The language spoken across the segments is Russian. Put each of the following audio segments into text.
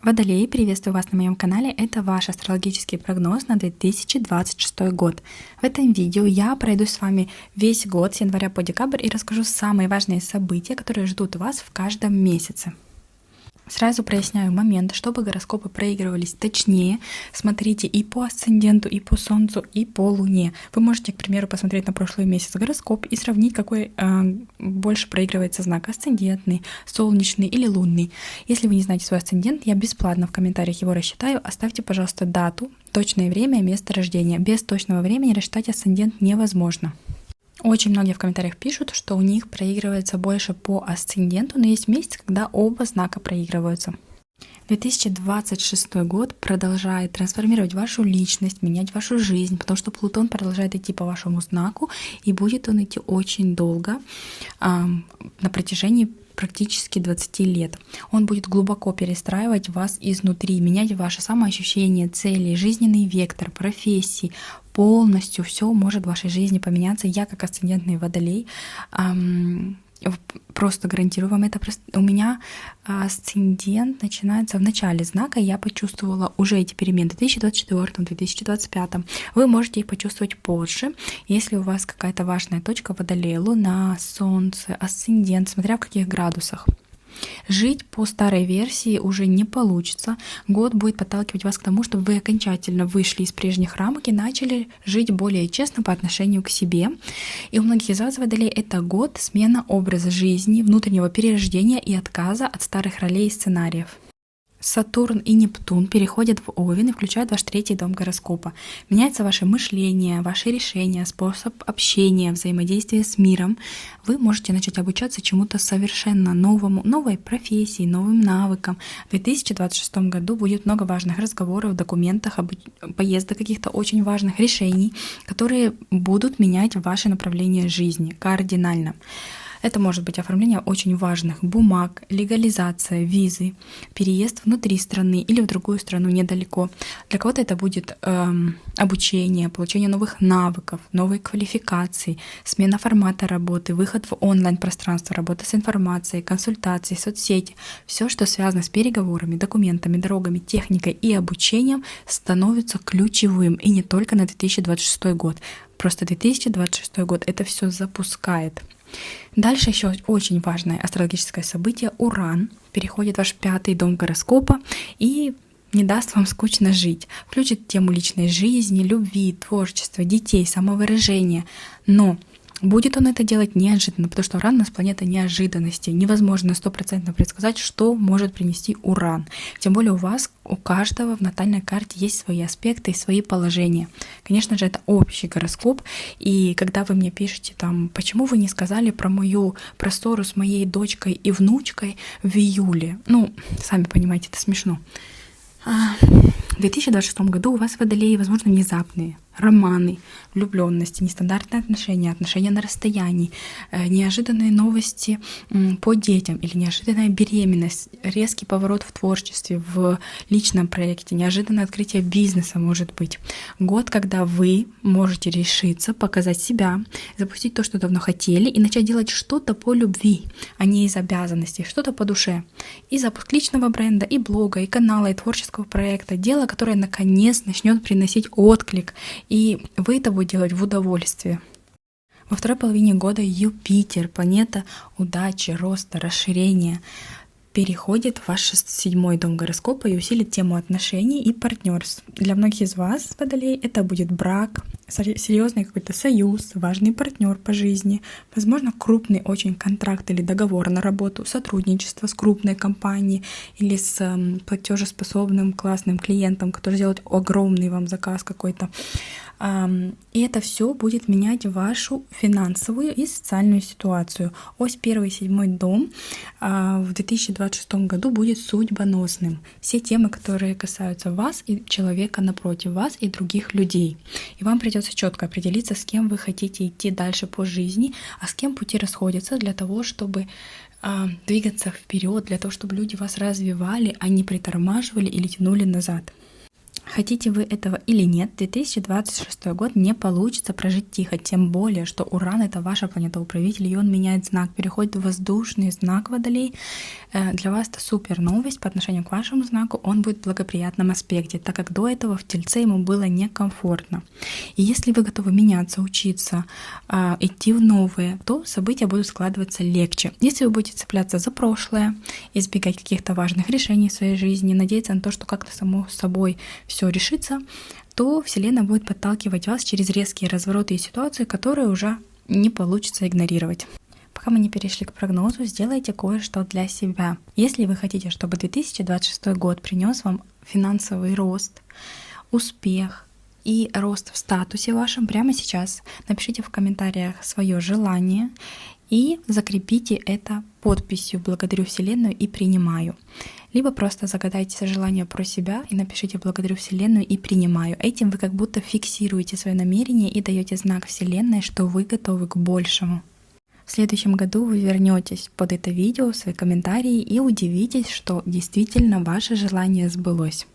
Водолеи, приветствую вас на моем канале. Это ваш астрологический прогноз на 2026 год. В этом видео я пройдусь с вами весь год с января по декабрь и расскажу самые важные события, которые ждут вас в каждом месяце. Сразу проясняю момент, чтобы гороскопы проигрывались точнее. Смотрите и по асценденту, и по Солнцу, и по Луне. Вы можете, к примеру, посмотреть на прошлый месяц гороскоп и сравнить, какой больше проигрывается знак: асцендентный, солнечный или лунный. Если вы не знаете свой асцендент, я бесплатно в комментариях его рассчитаю. Оставьте, пожалуйста, дату, точное время и место рождения. Без точного времени рассчитать асцендент невозможно. Очень многие в комментариях пишут, что у них проигрывается больше по асценденту, но есть месяц, когда оба знака проигрываются. 2026 год продолжает трансформировать вашу личность, менять вашу жизнь, потому что Плутон продолжает идти по вашему знаку, и будет он идти очень долго, на протяжении практически 20 лет. Он будет глубоко перестраивать вас изнутри, менять ваше самоощущение, цели, жизненный вектор, профессии. Полностью все может в вашей жизни поменяться. Я, как асцендентный водолей, просто гарантирую вам это. У меня асцендент начинается в начале знака, я почувствовала уже эти перемены в 2024-2025. Вы можете их почувствовать позже, если у вас какая-то важная точка Водолея, Луна, Солнце, асцендент, смотря в каких градусах. Жить по старой версии уже не получится. Год будет подталкивать вас к тому, чтобы вы окончательно вышли из прежних рамок и начали жить более честно по отношению к себе. И у многих из вас, Водолей, это год смена образа жизни, внутреннего перерождения и отказа от старых ролей и сценариев. Сатурн и Нептун переходят в Овен и включают ваш третий дом гороскопа. Меняется ваше мышление, ваши решения, способ общения, взаимодействия с миром. Вы можете начать обучаться чему-то совершенно новому, новой профессии, новым навыкам. В 2026 году будет много важных разговоров, документах, поездок, каких-то очень важных решений, которые будут менять ваше направление жизни кардинально. Это может быть оформление очень важных бумаг, легализация, визы, переезд внутри страны или в другую страну недалеко. Для кого-то это будет обучение, получение новых навыков, новой квалификации, смена формата работы, выход в онлайн-пространство, работа с информацией, консультации, соцсети. Все, что связано с переговорами, документами, дорогами, техникой и обучением, становится ключевым. И не только на 2026 год. Просто 2026 год это все запускает. Дальше еще очень важное астрологическое событие. Уран переходит в ваш пятый дом гороскопа и не даст вам скучно жить. Включит тему личной жизни, любви, творчества, детей, самовыражения. Но будет он это делать неожиданно, потому что Уран у нас планета неожиданностей. Невозможно 100% предсказать, что может принести Уран. Тем более у каждого в натальной карте есть свои аспекты и свои положения. Конечно же, это общий гороскоп. И когда вы мне пишете, почему вы не сказали про мою ссору с моей дочкой и внучкой в июле? Сами понимаете, это смешно. В 2026 году у вас, Водолеи, возможно, внезапные романы, влюбленности, нестандартные отношения, отношения на расстоянии, неожиданные новости по детям или неожиданная беременность, резкий поворот в творчестве, в личном проекте, неожиданное открытие бизнеса может быть. Год, когда вы можете решиться, показать себя, запустить то, что давно хотели, и начать делать что-то по любви, а не из обязанностей, что-то по душе. И запуск личного бренда, и блога, и канала, и творческого проекта, дело, которое наконец начнет приносить отклик, и вы это будете делать в удовольствие. Во второй половине года Юпитер, планета удачи, роста, расширения, переходит в ваш 7-й дом гороскопа и усилит тему отношений и партнерств. Для многих из вас, Водолей, это будет брак, серьезный какой-то союз, важный партнер по жизни, возможно, крупный очень контракт или договор на работу, сотрудничество с крупной компанией или с платежеспособным классным клиентом, который делает огромный вам заказ какой-то. И это все будет менять вашу финансовую и социальную ситуацию. Ось 1 и 7 дом в 2026 году будет судьбоносным. Все темы, которые касаются вас и человека напротив вас и других людей. И вам придется четко определиться, с кем вы хотите идти дальше по жизни, а с кем пути расходятся для того, чтобы двигаться вперед, для того, чтобы люди вас развивали, а не притормаживали или тянули назад. Хотите вы этого или нет, 2026 год не получится прожить тихо, тем более, что Уран — это ваша планета-управитель, и он меняет знак, переходит в воздушный знак Водолей. Для вас это супер новость по отношению к вашему знаку, он будет в благоприятном аспекте, так как до этого в Тельце ему было некомфортно. И если вы готовы меняться, учиться, идти в новое, то события будут складываться легче. Если вы будете цепляться за прошлое, избегать каких-то важных решений в своей жизни, надеяться на то, что как-то само собой все решится, то Вселенная будет подталкивать вас через резкие развороты и ситуации, которые уже не получится игнорировать. Пока мы не перешли к прогнозу, сделайте кое-что для себя. Если вы хотите, чтобы 2026 год принес вам финансовый рост, успех и рост в статусе вашем, прямо сейчас напишите в комментариях свое желание и закрепите это подписью «Благодарю Вселенную» и «Принимаю». Либо просто загадайте желание про себя и напишите «Благодарю Вселенную» и «Принимаю». Этим вы как будто фиксируете свое намерение и даете знак Вселенной, что вы готовы к большему. В следующем году вы вернетесь под это видео в свои комментарии и удивитесь, что действительно ваше желание сбылось.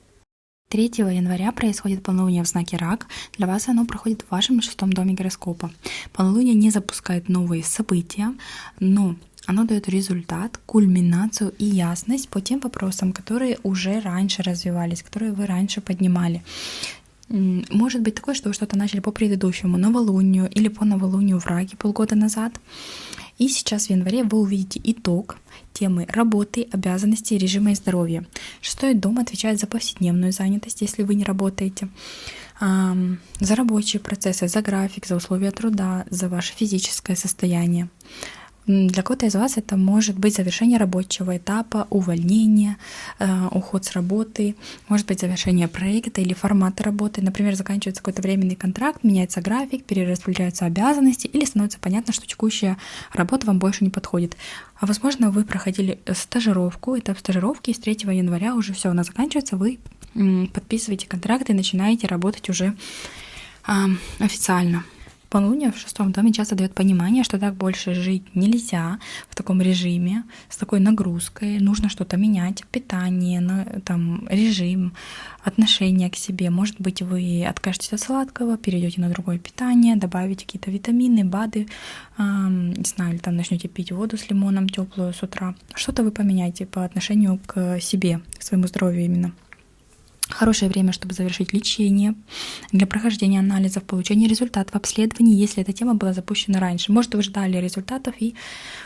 3 января происходит полнолуние в знаке Рак. Для вас оно проходит в вашем 6-м доме гороскопа. Полнолуние не запускает новые события, но оно дает результат, кульминацию и ясность по тем вопросам, которые уже раньше развивались, которые вы раньше поднимали. Может быть такое, что вы что-то начали по предыдущему новолунию или по новолунию в Раке полгода назад. И сейчас в январе вы увидите итог темы работы, обязанностей, режима и здоровья. 6-й дом отвечает за повседневную занятость, если вы не работаете, за рабочие процессы, за график, за условия труда, за ваше физическое состояние. Для кого-то из вас это может быть завершение рабочего этапа, увольнение, уход с работы, может быть завершение проекта или формата работы. Например, заканчивается какой-то временный контракт, меняется график, перераспределяются обязанности или становится понятно, что текущая работа вам больше не подходит. А возможно, вы проходили стажировку, этап стажировки, и с 3 января уже все, она заканчивается, вы подписываете контракт и начинаете работать уже официально. Полнолуние в 6-м доме часто дает понимание, что так больше жить нельзя в таком режиме, с такой нагрузкой, нужно что-то менять, питание, режим, отношение к себе. Может быть, вы откажетесь от сладкого, перейдете на другое питание, добавите какие-то витамины, БАДы, не знаю, или начнете пить воду с лимоном теплую с утра. Что-то вы поменяете по отношению к себе, к своему здоровью именно. Хорошее время, чтобы завершить лечение, для прохождения анализов, получения результатов обследований, если эта тема была запущена раньше. Может, вы ждали результатов, и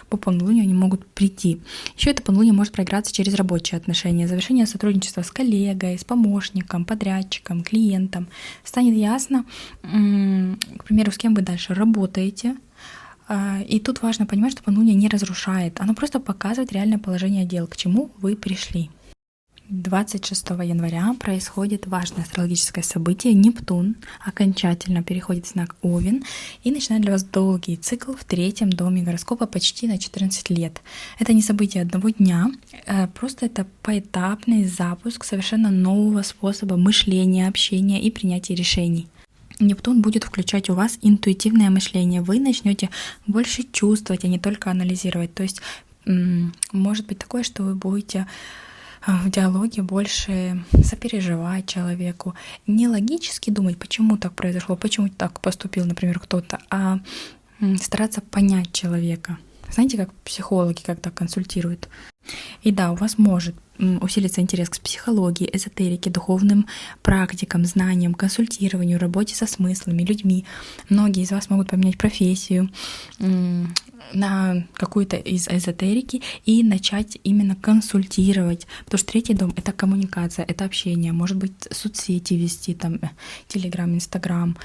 по полнолунию они могут прийти. Еще это полнолуние может проиграться через рабочие отношения, завершение сотрудничества с коллегой, с помощником, подрядчиком, клиентом. Станет ясно, к примеру, с кем вы дальше работаете. И тут важно понимать, что полнолуние не разрушает, оно просто показывает реальное положение дел, к чему вы пришли. 26 января происходит важное астрологическое событие. Нептун окончательно переходит в знак Овен и начинает для вас долгий цикл в 3-м доме гороскопа почти на 14 лет. Это не событие одного дня, просто это поэтапный запуск совершенно нового способа мышления, общения и принятия решений. Нептун будет включать у вас интуитивное мышление. Вы начнете больше чувствовать, а не только анализировать. То есть может быть такое, что вы будете в диалоге больше сопереживать человеку, не логически думать, почему так произошло, почему так поступил, например, кто-то, а стараться понять человека. Знаете, как психологи когда консультируют. И да, у вас может усилиться интерес к психологии, эзотерике, духовным практикам, знаниям, консультированию, работе со смыслами, людьми. Многие из вас могут поменять профессию на какую-то из эзотерики и начать именно консультировать. Потому что 3-й дом — это коммуникация, это общение. Может быть, соцсети вести, Телеграм, Инстаграм,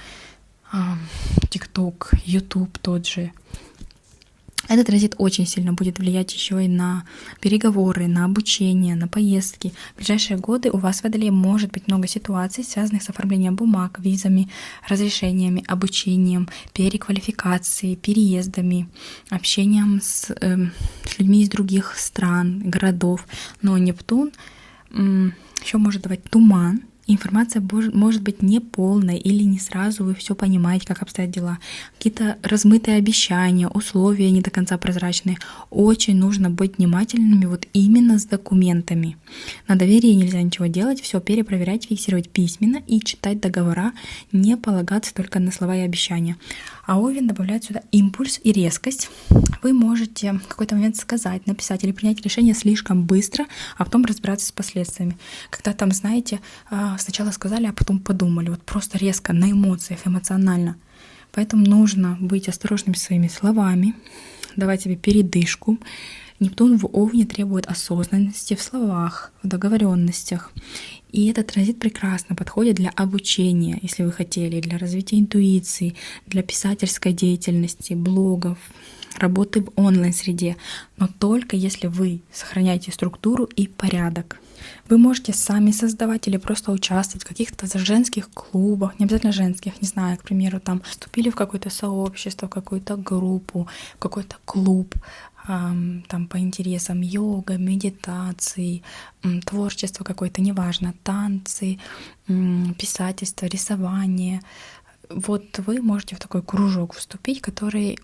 ТикТок, Ютуб тот же. Этот транзит очень сильно будет влиять еще и на переговоры, на обучение, на поездки. В ближайшие годы у вас в Водолее может быть много ситуаций, связанных с оформлением бумаг, визами, разрешениями, обучением, переквалификацией, переездами, общением с людьми из других стран, городов. Но Нептун еще может давать туман информация может быть неполной или не сразу вы все понимаете, как обстоят дела. Какие-то размытые обещания, условия не до конца прозрачные. Очень нужно быть внимательными вот именно с документами. На доверии нельзя ничего делать, все перепроверять, фиксировать письменно и читать договора, не полагаться только на слова и обещания. А Овен добавляет сюда импульс и резкость. Вы можете в какой-то момент сказать, написать или принять решение слишком быстро, а потом разбираться с последствиями. Когда там, знаете, сначала сказали, а потом подумали. Вот просто резко, на эмоциях, эмоционально. Поэтому нужно быть осторожными своими словами, давать себе передышку. Нептун в Овне требует осознанности в словах, в договоренностях. И этот транзит прекрасно подходит для обучения, если вы хотели, для развития интуиции, для писательской деятельности, блогов, работы в онлайн-среде, но только если вы сохраняете структуру и порядок. Вы можете сами создавать или просто участвовать в каких-то женских клубах, не обязательно женских, не знаю, к примеру, там вступили в какое-то сообщество, в какую-то группу, в какой-то клуб, там по интересам йога, медитации, творчество какое-то, неважно, танцы, писательство, рисование. Вот вы можете в такой кружок вступить, который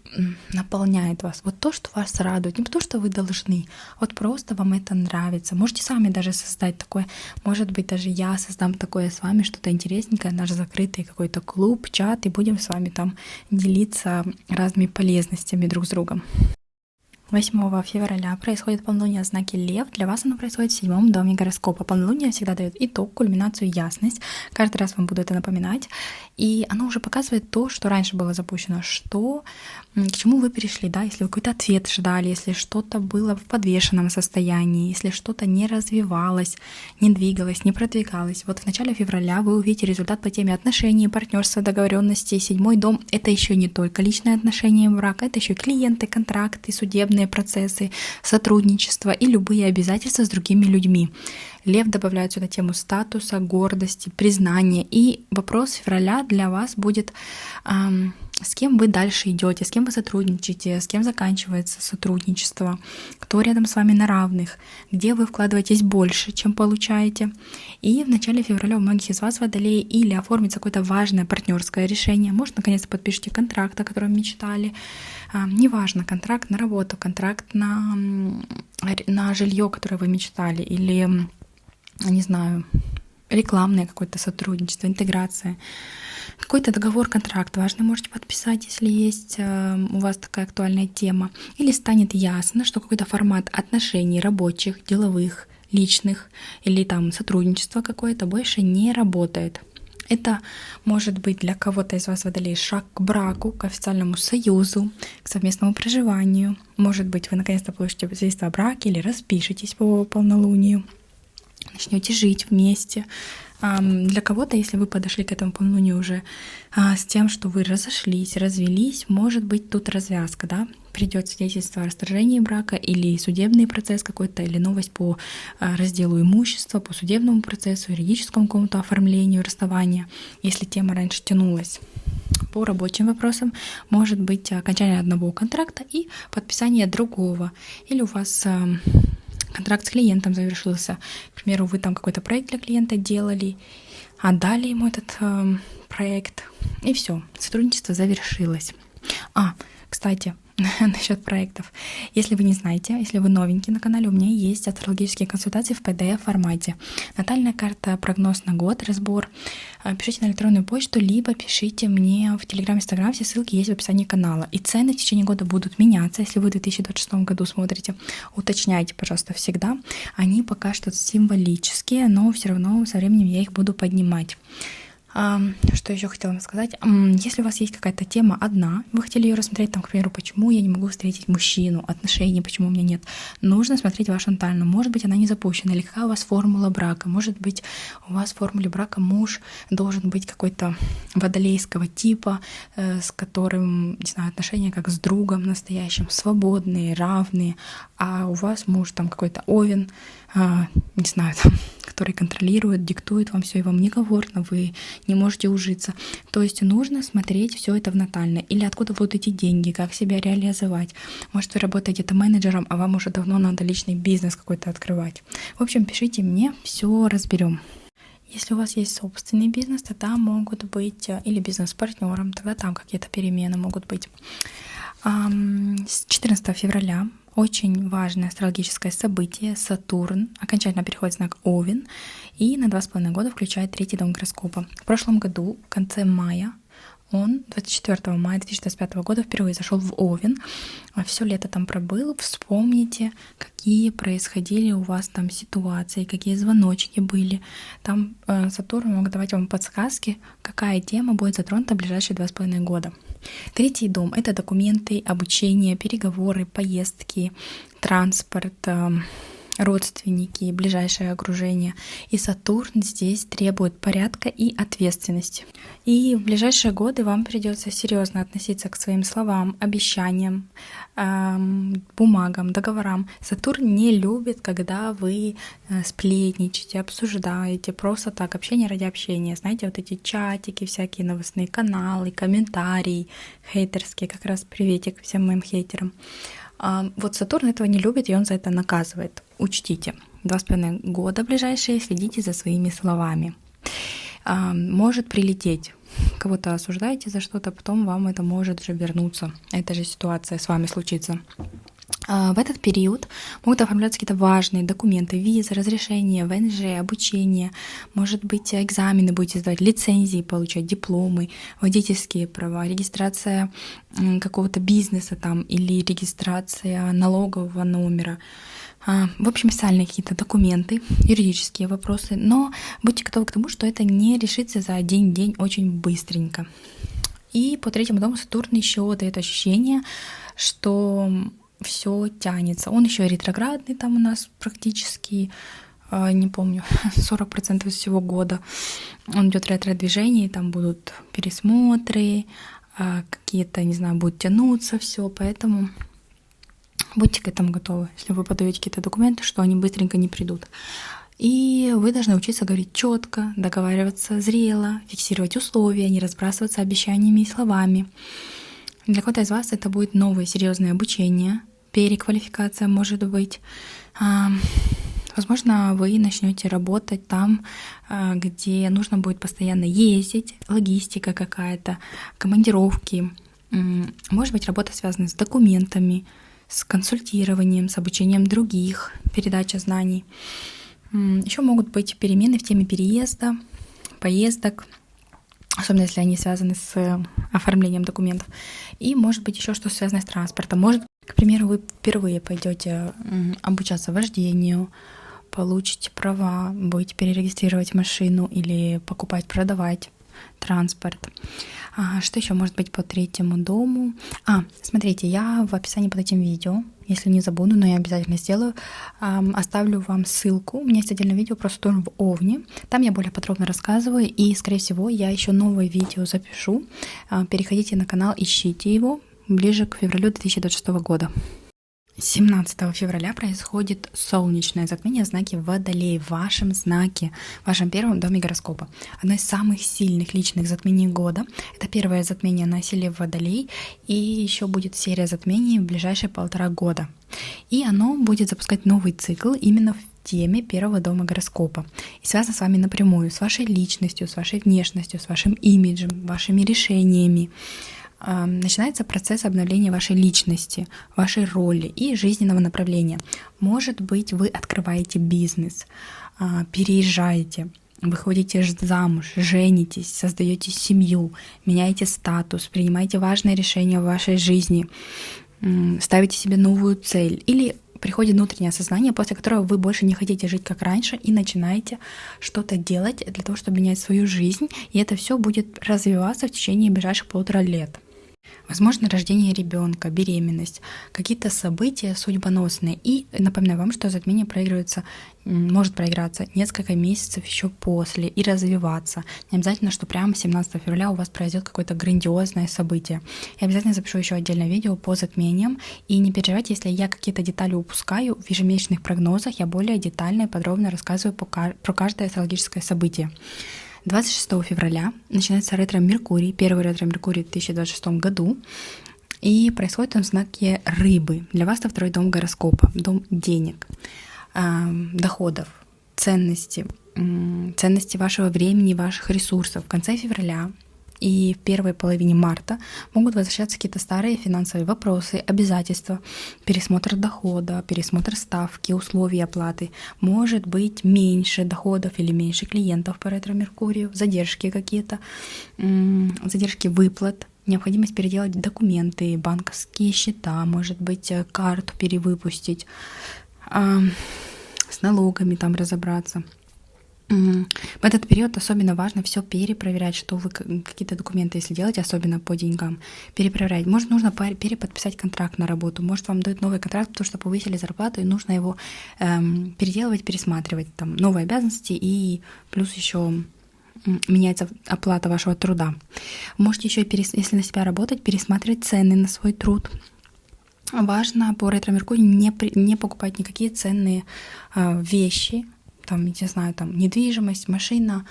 наполняет вас. Вот то, что вас радует, не то, что вы должны, вот просто вам это нравится. Можете сами даже создать такое. Может быть, даже я создам такое с вами, что-то интересненькое, наш закрытый какой-то клуб, чат, и будем с вами там делиться разными полезностями друг с другом. 8 февраля происходит полнолуние в знаке Лев. Для вас оно происходит в 7-м доме гороскопа. Полнолуние всегда дает итог, кульминацию, ясность. Каждый раз вам буду это напоминать. И оно уже показывает то, что раньше было запущено, к чему вы перешли, да, если вы какой-то ответ ждали, если что-то было в подвешенном состоянии, если что-то не развивалось, не двигалось, не продвигалось. Вот в начале февраля вы увидите результат по теме отношений, партнерства, договоренностей. 7-й дом — это еще не только личные отношения, брак, это еще клиенты, контракты, судебные процессы, сотрудничество и любые обязательства с другими людьми. Лев добавляет сюда тему статуса, гордости, признания. И вопрос февраля для вас будет, с кем вы дальше идете, с кем вы сотрудничаете, с кем заканчивается сотрудничество, кто рядом с вами на равных, где вы вкладываетесь больше, чем получаете. И в начале февраля у многих из вас, водолеи, или оформится какое-то важное партнерское решение, может, наконец-то подпишите контракт, о котором мечтали. Неважно, контракт на работу, контракт на жилье, которое вы мечтали, или, не знаю, рекламное какое-то сотрудничество, интеграция. Какой-то договор, контракт важный можете подписать, если есть у вас такая актуальная тема. Или станет ясно, что какой-то формат отношений рабочих, деловых, личных или там сотрудничества какое-то больше не работает. Это может быть для кого-то из вас, водолей, шаг к браку, к официальному союзу, к совместному проживанию. Может быть, вы наконец-то получите свидетельство о браке или распишетесь по полнолунию, начнете жить вместе. Для кого-то, если вы подошли к этому полнолунию уже с тем, что вы разошлись, развелись, может быть тут развязка, да? Придет свидетельство о расторжении брака или судебный процесс какой-то, или новость по разделу имущества, по судебному процессу, юридическому какому-то оформлению расставания, если тема раньше тянулась. По рабочим вопросам может быть окончание одного контракта и подписание другого. Или у вас контракт с клиентом завершился. К примеру, вы там какой-то проект для клиента делали, отдали ему этот проект, и все, сотрудничество завершилось. Кстати, насчет проектов. Если вы не знаете, если вы новенький на канале, у меня есть астрологические консультации в PDF-формате. Натальная карта, прогноз на год, разбор. Пишите на электронную почту, либо пишите мне в Telegram, Instagram, все ссылки есть в описании канала. И цены в течение года будут меняться. Если вы в 2026 году смотрите, уточняйте, пожалуйста, всегда. Они пока что символические, но все равно со временем я их буду поднимать. Что еще хотела вам сказать? Если у вас есть какая-то тема одна, вы хотели ее рассмотреть, там, к примеру, почему я не могу встретить мужчину, отношения, почему у меня нет, нужно смотреть вашу натальную. Может быть, она не запущена, или какая у вас формула брака. Может быть, у вас в формуле брака муж должен быть какой-то водолейского типа, с которым, не знаю, отношения как с другом настоящим, свободные, равные, а у вас муж там какой-то овен, не знаю, там, который контролирует, диктует вам все, и вам некомфортно, вы не можете ужиться. То есть нужно смотреть все это в натальной. Или откуда будут идти деньги, как себя реализовать. Может, вы работаете где-то менеджером, а вам уже давно надо личный бизнес какой-то открывать. В общем, пишите мне, все разберем. Если у вас есть собственный бизнес, то там могут быть, или бизнес с партнером, тогда там какие-то перемены могут быть. С 14 февраля очень важное астрологическое событие. Сатурн окончательно переходит в знак Овен и на 2,5 года включает третий дом гороскопа. В прошлом году, в конце мая, он 24 мая 2025 года впервые зашел в Овен. Все лето там пробыл. Вспомните, какие происходили у вас там ситуации, какие звоночки были. Там Сатурн мог давать вам подсказки, какая тема будет затронута в ближайшие 2,5 года. Третий дом — это документы, обучение, переговоры, поездки, транспорт, родственники, ближайшее окружение. И Сатурн здесь требует порядка и ответственности. И в ближайшие годы вам придется серьезно относиться к своим словам, обещаниям, бумагам, договорам. Сатурн не любит, когда вы сплетничаете, обсуждаете, просто так, общение ради общения. Знаете, вот эти чатики, всякие новостные каналы, комментарии хейтерские, как раз приветик всем моим хейтерам. Вот Сатурн этого не любит, и он за это наказывает. Учтите, 2,5 года ближайшие следите за своими словами. Может прилететь. Кого-то осуждаете за что-то, потом вам это может же вернуться. Эта же ситуация с вами случится. В этот период могут оформляться какие-то важные документы, визы, разрешения, ВНЖ, обучение, может быть, экзамены будете сдавать, лицензии получать, дипломы, водительские права, регистрация какого-то бизнеса там или регистрация налогового номера. В общем, специальные какие-то документы, юридические вопросы, но будьте готовы к тому, что это не решится за один день очень быстренько. И по третьему дому Сатурн еще дает ощущение, что все тянется. Он еще ретроградный там у нас практически, не помню, 40% всего года. Он идет ретро-движение, там будут пересмотры, какие-то, не знаю, будут тянуться все, поэтому будьте к этому готовы, если вы подаете какие-то документы, что они быстренько не придут. И вы должны учиться говорить четко, договариваться зрело, фиксировать условия, не разбрасываться обещаниями и словами. Для кого-то из вас это будет новое серьезное обучение, переквалификация, может быть. Возможно, вы начнете работать там, где нужно будет постоянно ездить, логистика какая-то, командировки. Может быть, работа связана с документами, с консультированием, с обучением других, передача знаний. Еще могут быть перемены в теме переезда, поездок, особенно если они связаны с оформлением документов. И может быть еще что связано с транспортом. Может, к примеру, вы впервые пойдете обучаться вождению, получите права, будете перерегистрировать машину или покупать, продавать транспорт. Что еще может быть по третьему дому? Смотрите, я в описании под этим видео, если не забуду, но я обязательно сделаю, оставлю вам ссылку. У меня есть отдельное видео про Сатурн в Овне. Там я более подробно рассказываю, и, скорее всего, я еще новое видео запишу. Переходите на канал, ищите его ближе к февралю 2026 года. 17 февраля происходит солнечное затмение в знаке Водолей, в вашем знаке, в вашем первом доме гороскопа. Одно из самых сильных личных затмений года. Это первое затмение на оселе Водолей, и еще будет серия затмений в ближайшие 1,5 года. И оно будет запускать новый цикл именно в теме первого дома гороскопа. И связано с вами напрямую, с вашей личностью, с вашей внешностью, с вашим имиджем, вашими решениями. Начинается процесс обновления вашей личности, вашей роли и жизненного направления. Может быть, вы открываете бизнес, переезжаете, выходите замуж, женитесь, создаете семью, меняете статус, принимаете важные решения в вашей жизни, ставите себе новую цель или приходит внутреннее осознание, после которого вы больше не хотите жить как раньше и начинаете что-то делать для того, чтобы менять свою жизнь, и это все будет развиваться в течение ближайших 1,5 лет. Возможно, рождение ребенка, беременность, какие-то события судьбоносные. И напоминаю вам, что затмение может проиграться несколько месяцев еще после и развиваться. Не обязательно, что прямо 17 февраля у вас произойдет какое-то грандиозное событие. Я обязательно запишу еще отдельное видео по затмениям. И не переживайте, если я какие-то детали упускаю. В ежемесячных прогнозах я более детально и подробно рассказываю про каждое астрологическое событие. 26 февраля начинается ретро-Меркурий, первый ретро-Меркурий в 2026 году, и происходит он в знаке Рыбы. Для вас это 2-й дом гороскопа, дом денег, доходов, ценностей, ценности вашего времени, ваших ресурсов. В конце февраля и в первой половине марта могут возвращаться какие-то старые финансовые вопросы, обязательства, пересмотр дохода, пересмотр ставки, условий оплаты. Может быть меньше доходов или меньше клиентов по ретро-меркурию, задержки какие-то, задержки выплат, необходимость переделать документы, банковские счета, может быть карту перевыпустить, с налогами там разобраться. В этот период особенно важно все перепроверять, что вы какие-то документы, если делаете, особенно по деньгам, перепроверять. Может, нужно переподписать контракт на работу, может, вам дают новый контракт, потому что повысили зарплату, и нужно его переделывать, пересматривать, там новые обязанности, и плюс еще меняется оплата вашего труда. Можете еще, если на себя работать, пересматривать цены на свой труд. Важно по ретро-меркурию не покупать никакие ценные вещи, там, не знаю, там недвижимость, машина,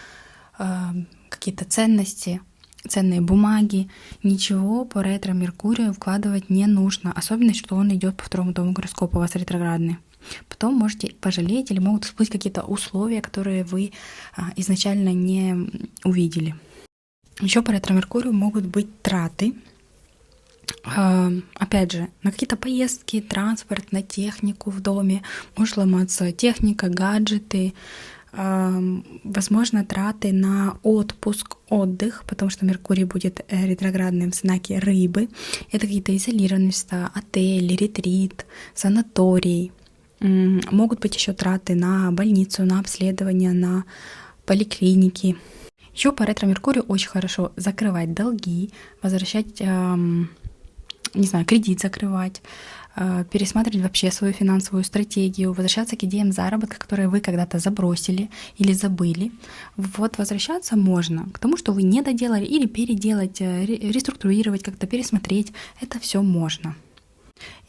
какие-то ценности, ценные бумаги. Ничего по ретро-меркурию вкладывать не нужно, особенно, что он идет по второму дому гороскопа, у вас ретроградный. Потом можете пожалеть или могут всплыть какие-то условия, которые вы изначально не увидели. Еще по ретро-меркурию могут быть траты. Опять же, на какие-то поездки, транспорт, на технику в доме, может ломаться техника, гаджеты, возможно, траты на отпуск, отдых, потому что Меркурий будет ретроградным в знаке Рыбы. Это какие-то изолированные места, отели, ретрит, санаторий. Могут быть еще траты на больницу, на обследование, на поликлиники. Еще по ретро-меркурию очень хорошо закрывать долги, возвращать, не знаю, кредит закрывать, пересматривать вообще свою финансовую стратегию, возвращаться к идеям заработка, которые вы когда-то забросили или забыли. Вот возвращаться можно к тому, что вы не доделали, или переделать, реструктурировать, как-то пересмотреть. Это все можно.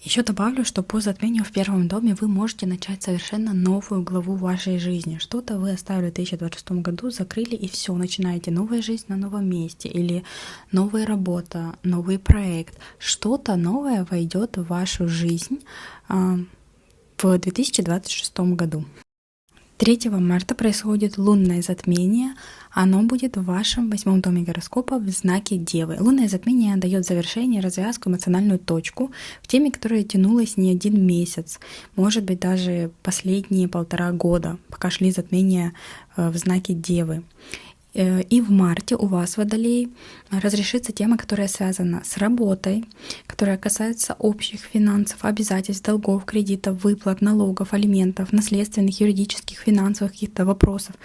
Еще добавлю, что по затмению в первом доме вы можете начать совершенно новую главу вашей жизни. Что-то вы оставили в 2026 году, закрыли, и все, начинаете новая жизнь на новом месте, или новая работа, новый проект. Что-то новое войдет в вашу жизнь в 2026 году. 3 марта происходит лунное затмение. Оно будет в вашем 8 доме гороскопа в знаке Девы. Лунное затмение дает завершение, развязку, эмоциональную точку в теме, которая тянулась не один месяц, может быть, даже последние 1,5 года, пока шли затмения в знаке Девы. И в марте у вас, Водолей, разрешится тема, которая связана с работой, которая касается общих финансов, обязательств, долгов, кредитов, выплат, налогов, алиментов, наследственных, юридических, финансовых каких-то вопросов.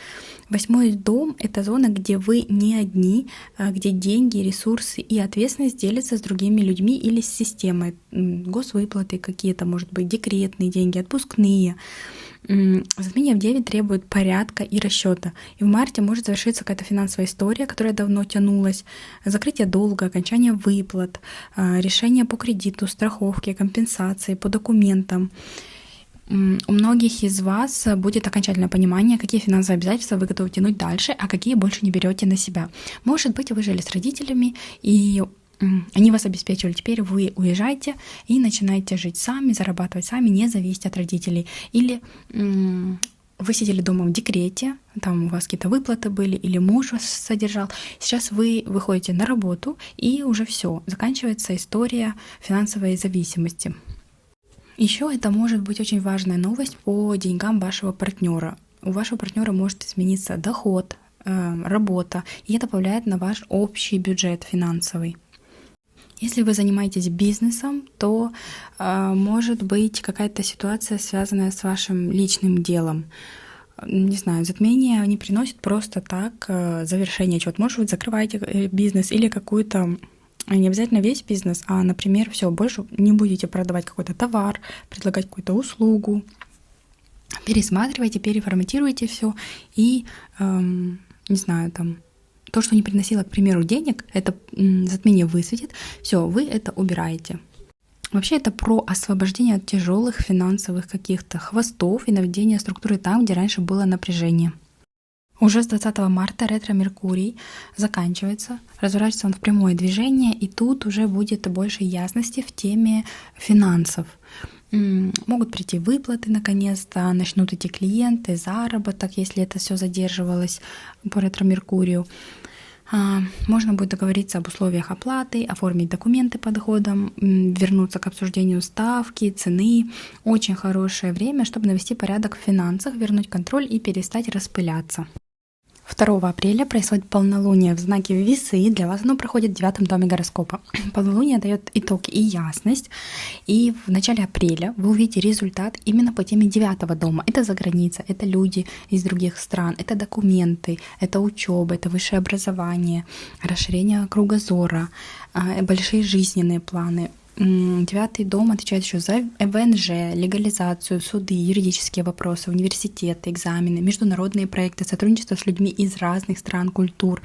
8 дом — это зона, где вы не одни, где деньги, ресурсы и ответственность делятся с другими людьми или с системой. Госвыплаты какие-то, может быть, декретные деньги, отпускные. Затмение в Деве требует порядка и расчета. И в марте может завершиться какая-то финансовая история, которая давно тянулась, закрытие долга, окончание выплат, решение по кредиту, страховке, компенсации, по документам. У многих из вас будет окончательное понимание, какие финансовые обязательства вы готовы тянуть дальше, а какие больше не берете на себя. Может быть, вы жили с родителями, и они вас обеспечивали, теперь вы уезжаете и начинаете жить сами, зарабатывать сами, не зависеть от родителей. Или вы сидели дома в декрете, там у вас какие-то выплаты были, или муж вас содержал. Сейчас вы выходите на работу, и уже все, заканчивается история финансовой зависимости. Еще это может быть очень важная новость по деньгам вашего партнера. У вашего партнера может измениться доход, работа, и это повлияет на ваш общий бюджет финансовый. Если вы занимаетесь бизнесом, то может быть какая-то ситуация, связанная с вашим личным делом. Не знаю, затмения не приносят просто так завершение чего-то. Может, вы закрываете бизнес или какую-то, не обязательно весь бизнес, а, например, все, больше не будете продавать какой-то товар, предлагать какую-то услугу. Пересматривайте, переформатируйте все и, не знаю, там, то, что не приносило, к примеру, денег, это затмение высветит, все, вы это убираете. Вообще это про освобождение от тяжелых финансовых каких-то хвостов и наведение структуры там, где раньше было напряжение. Уже с 20 марта ретро-меркурий заканчивается, разворачивается он в прямое движение, и тут уже будет больше ясности в теме финансов. Могут прийти выплаты наконец-то, начнут идти клиенты, заработок, если это все задерживалось по ретро-меркурию. Можно будет договориться об условиях оплаты, оформить документы под ходом, вернуться к обсуждению ставки, цены. Очень хорошее время, чтобы навести порядок в финансах, вернуть контроль и перестать распыляться. 2 апреля происходит полнолуние в знаке Весы. Для вас оно проходит в 9 доме гороскопа. Полнолуние дает итог и ясность. И в начале апреля вы увидите результат именно по теме 9 дома. Это за граница, это люди из других стран, это документы, это учеба, это высшее образование, расширение кругозора, большие жизненные планы. 9 дом отвечает еще за ВНЖ, легализацию, суды, юридические вопросы, университеты, экзамены, международные проекты, сотрудничество с людьми из разных стран, культур,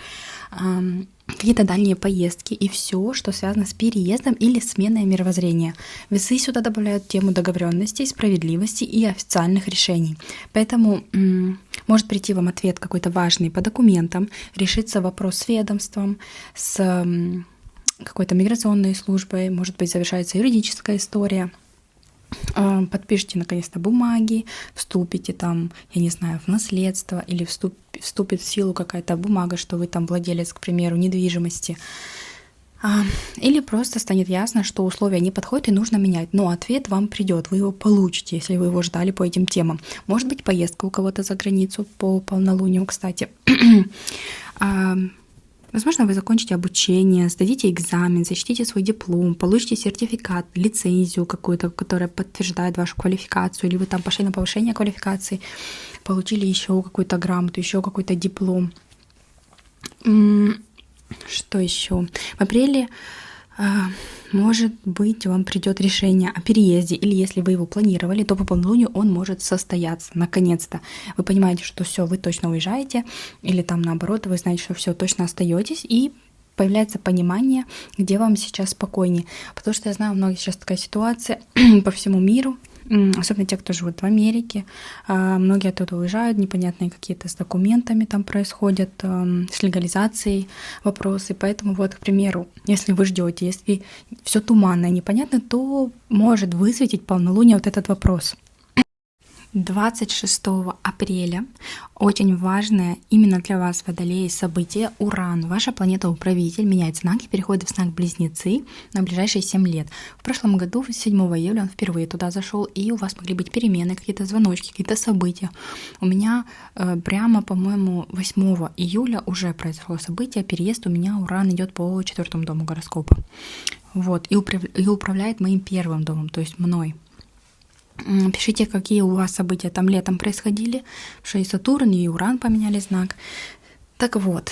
какие-то дальние поездки и все, что связано с переездом или сменой мировоззрения. Весы сюда добавляют тему договоренностей, справедливости и официальных решений. Поэтому может прийти вам ответ какой-то важный по документам, решится вопрос с ведомством, с какой-то миграционной службой, может быть, завершается юридическая история. Подпишите наконец-то бумаги, вступите там, я не знаю, в наследство, или вступит в силу какая-то бумага, что вы там владелец, к примеру, недвижимости. Или просто станет ясно, что условия не подходят и нужно менять. Но ответ вам придет, вы его получите, если вы его ждали по этим темам. Может быть, поездка у кого-то за границу по полнолунию, кстати. Возможно, вы закончите обучение, сдадите экзамен, защитите свой диплом, получите сертификат, лицензию какую-то, которая подтверждает вашу квалификацию, или вы там пошли на повышение квалификации, получили еще какую-то грамоту, еще какой-то диплом. Что еще? В апреле, может быть, вам придет решение о переезде, или если вы его планировали, то по полнолунию он может состояться. Наконец-то вы понимаете, что все, вы точно уезжаете, или там наоборот, вы знаете, что все, точно остаетесь, и появляется понимание, где вам сейчас спокойнее. Потому что я знаю, у многих сейчас такая ситуация по всему миру, особенно те, кто живут в Америке. Многие оттуда уезжают, непонятные какие-то с документами там происходят, с легализацией вопросы. Поэтому вот, к примеру, если вы ждете, если все туманно и непонятно, то может высветить полнолуние вот этот вопрос. 26 апреля очень важное именно для вас, водолеи, событие. Уран, ваша планета-управитель, меняет знак и переходит в знак Близнецы на ближайшие 7 лет. В прошлом году, 7 июля, он впервые туда зашел, и у вас могли быть перемены, какие-то звоночки, какие-то события. У меня прямо, по-моему, 8 июля уже произошло событие, переезд. У меня Уран идет по 4 дому гороскопа. Вот, и управляет моим 1 домом, то есть мной. Пишите, какие у вас события там летом происходили, что и Сатурн, и Уран поменяли знак. Так вот,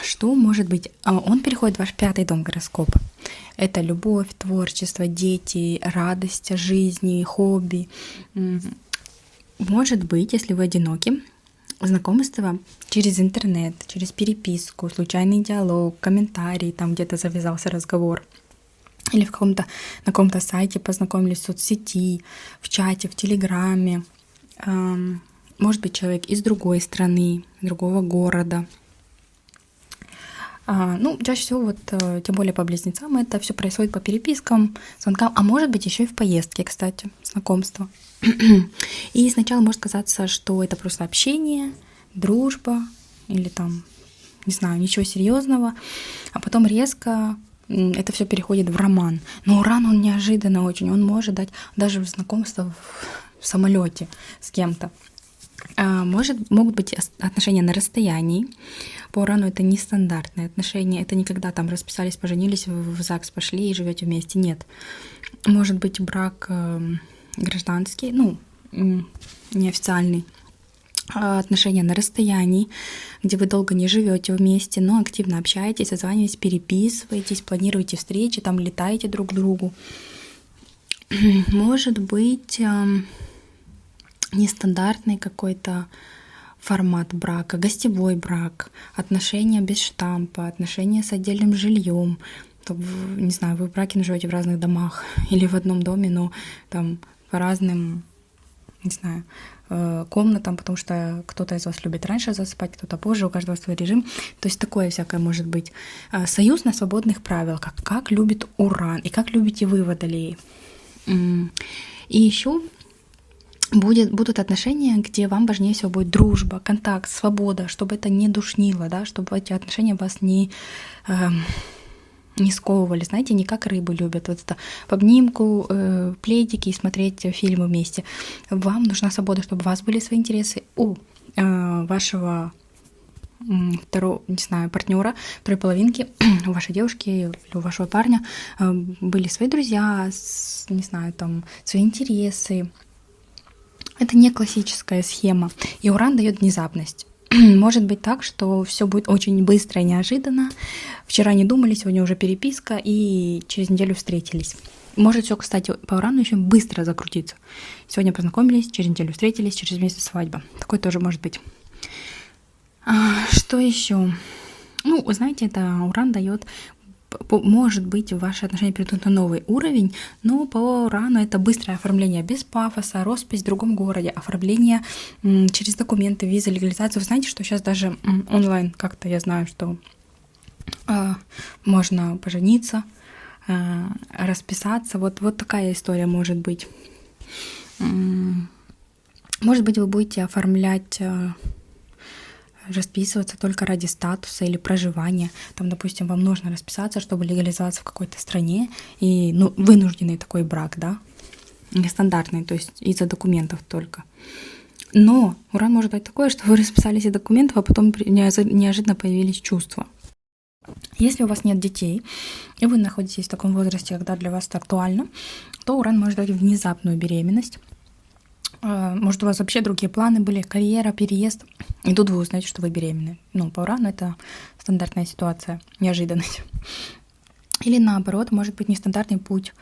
что может быть? Он переходит в ваш 5 дом гороскопа. Это любовь, творчество, дети, радость жизни, хобби. Может быть, если вы одиноки, знакомство через интернет, через переписку, случайный диалог, комментарий, там где-то завязался разговор. Или на каком-то сайте познакомились в соцсети, в чате, в Телеграме. Может быть, человек из другой страны, другого города. Чаще всего, вот, тем более по близнецам, это все происходит по перепискам, звонкам, а может быть, еще и в поездке, кстати, знакомство. И сначала может казаться, что это просто общение, дружба, или там, не знаю, ничего серьезного, а потом резко это все переходит в роман. Но Уран, он неожиданно очень, он может дать даже в знакомство в самолете с кем-то. Могут быть отношения на расстоянии. По Урану это нестандартные отношения, это не когда там расписались, поженились, в ЗАГС пошли и живете вместе. Нет. Может быть брак гражданский, неофициальный. Отношения на расстоянии, где вы долго не живете вместе, но активно общаетесь, созваниваетесь, переписываетесь, планируете встречи, там летаете друг к другу. Может быть нестандартный какой-то формат брака, гостевой брак, отношения без штампа, отношения с отдельным жильем. Не знаю, вы в браке, но живете в разных домах или в одном доме, но там по разным, не знаю, комнатам, потому что кто-то из вас любит раньше засыпать, кто-то позже, у каждого свой режим. То есть такое всякое может быть. Союз на свободных правилах, как любит Уран и как любите вы, водолеи. И еще будут отношения, где вам важнее всего будет дружба, контакт, свобода, чтобы это не душнило, да, чтобы эти отношения вас не сковывали, знаете, не как рыбы любят, вот это в обнимку, пледики и смотреть фильмы вместе. Вам нужна свобода, чтобы у вас были свои интересы, у вашего второго, не знаю, партнера, второй половинки, у вашей девушки или у вашего парня были свои друзья, не знаю, там, свои интересы. Это не классическая схема, и Уран дает внезапность. Может быть так, что все будет очень быстро и неожиданно. Вчера не думали, сегодня уже переписка, и через неделю встретились. Может все, кстати, по Урану еще быстро закрутиться. Сегодня познакомились, через неделю встретились, через месяц свадьба. Такое тоже может быть. Что еще? Ну, вы знаете, это Уран дает, может быть, ваши отношения перейдут на новый уровень, но по Урану это быстрое оформление без пафоса, роспись в другом городе, оформление через документы, визы, легализацию. Вы знаете, что сейчас даже онлайн как-то я знаю, что можно пожениться, расписаться. Вот такая история может быть. Может быть, вы будете оформлять, расписываться только ради статуса или проживания. Там, допустим, вам нужно расписаться, чтобы легализоваться в какой-то стране, и вынужденный такой брак, да, нестандартный, то есть из-за документов только. Но Уран может быть такое, что вы расписались из документов, а потом неожиданно появились чувства. Если у вас нет детей, и вы находитесь в таком возрасте, когда для вас это актуально, то Уран может дать внезапную беременность. Может, у вас вообще другие планы были, карьера, переезд, и тут вы узнаете, что вы беременны. По Урану это стандартная ситуация, неожиданность. Или наоборот, может быть нестандартный путь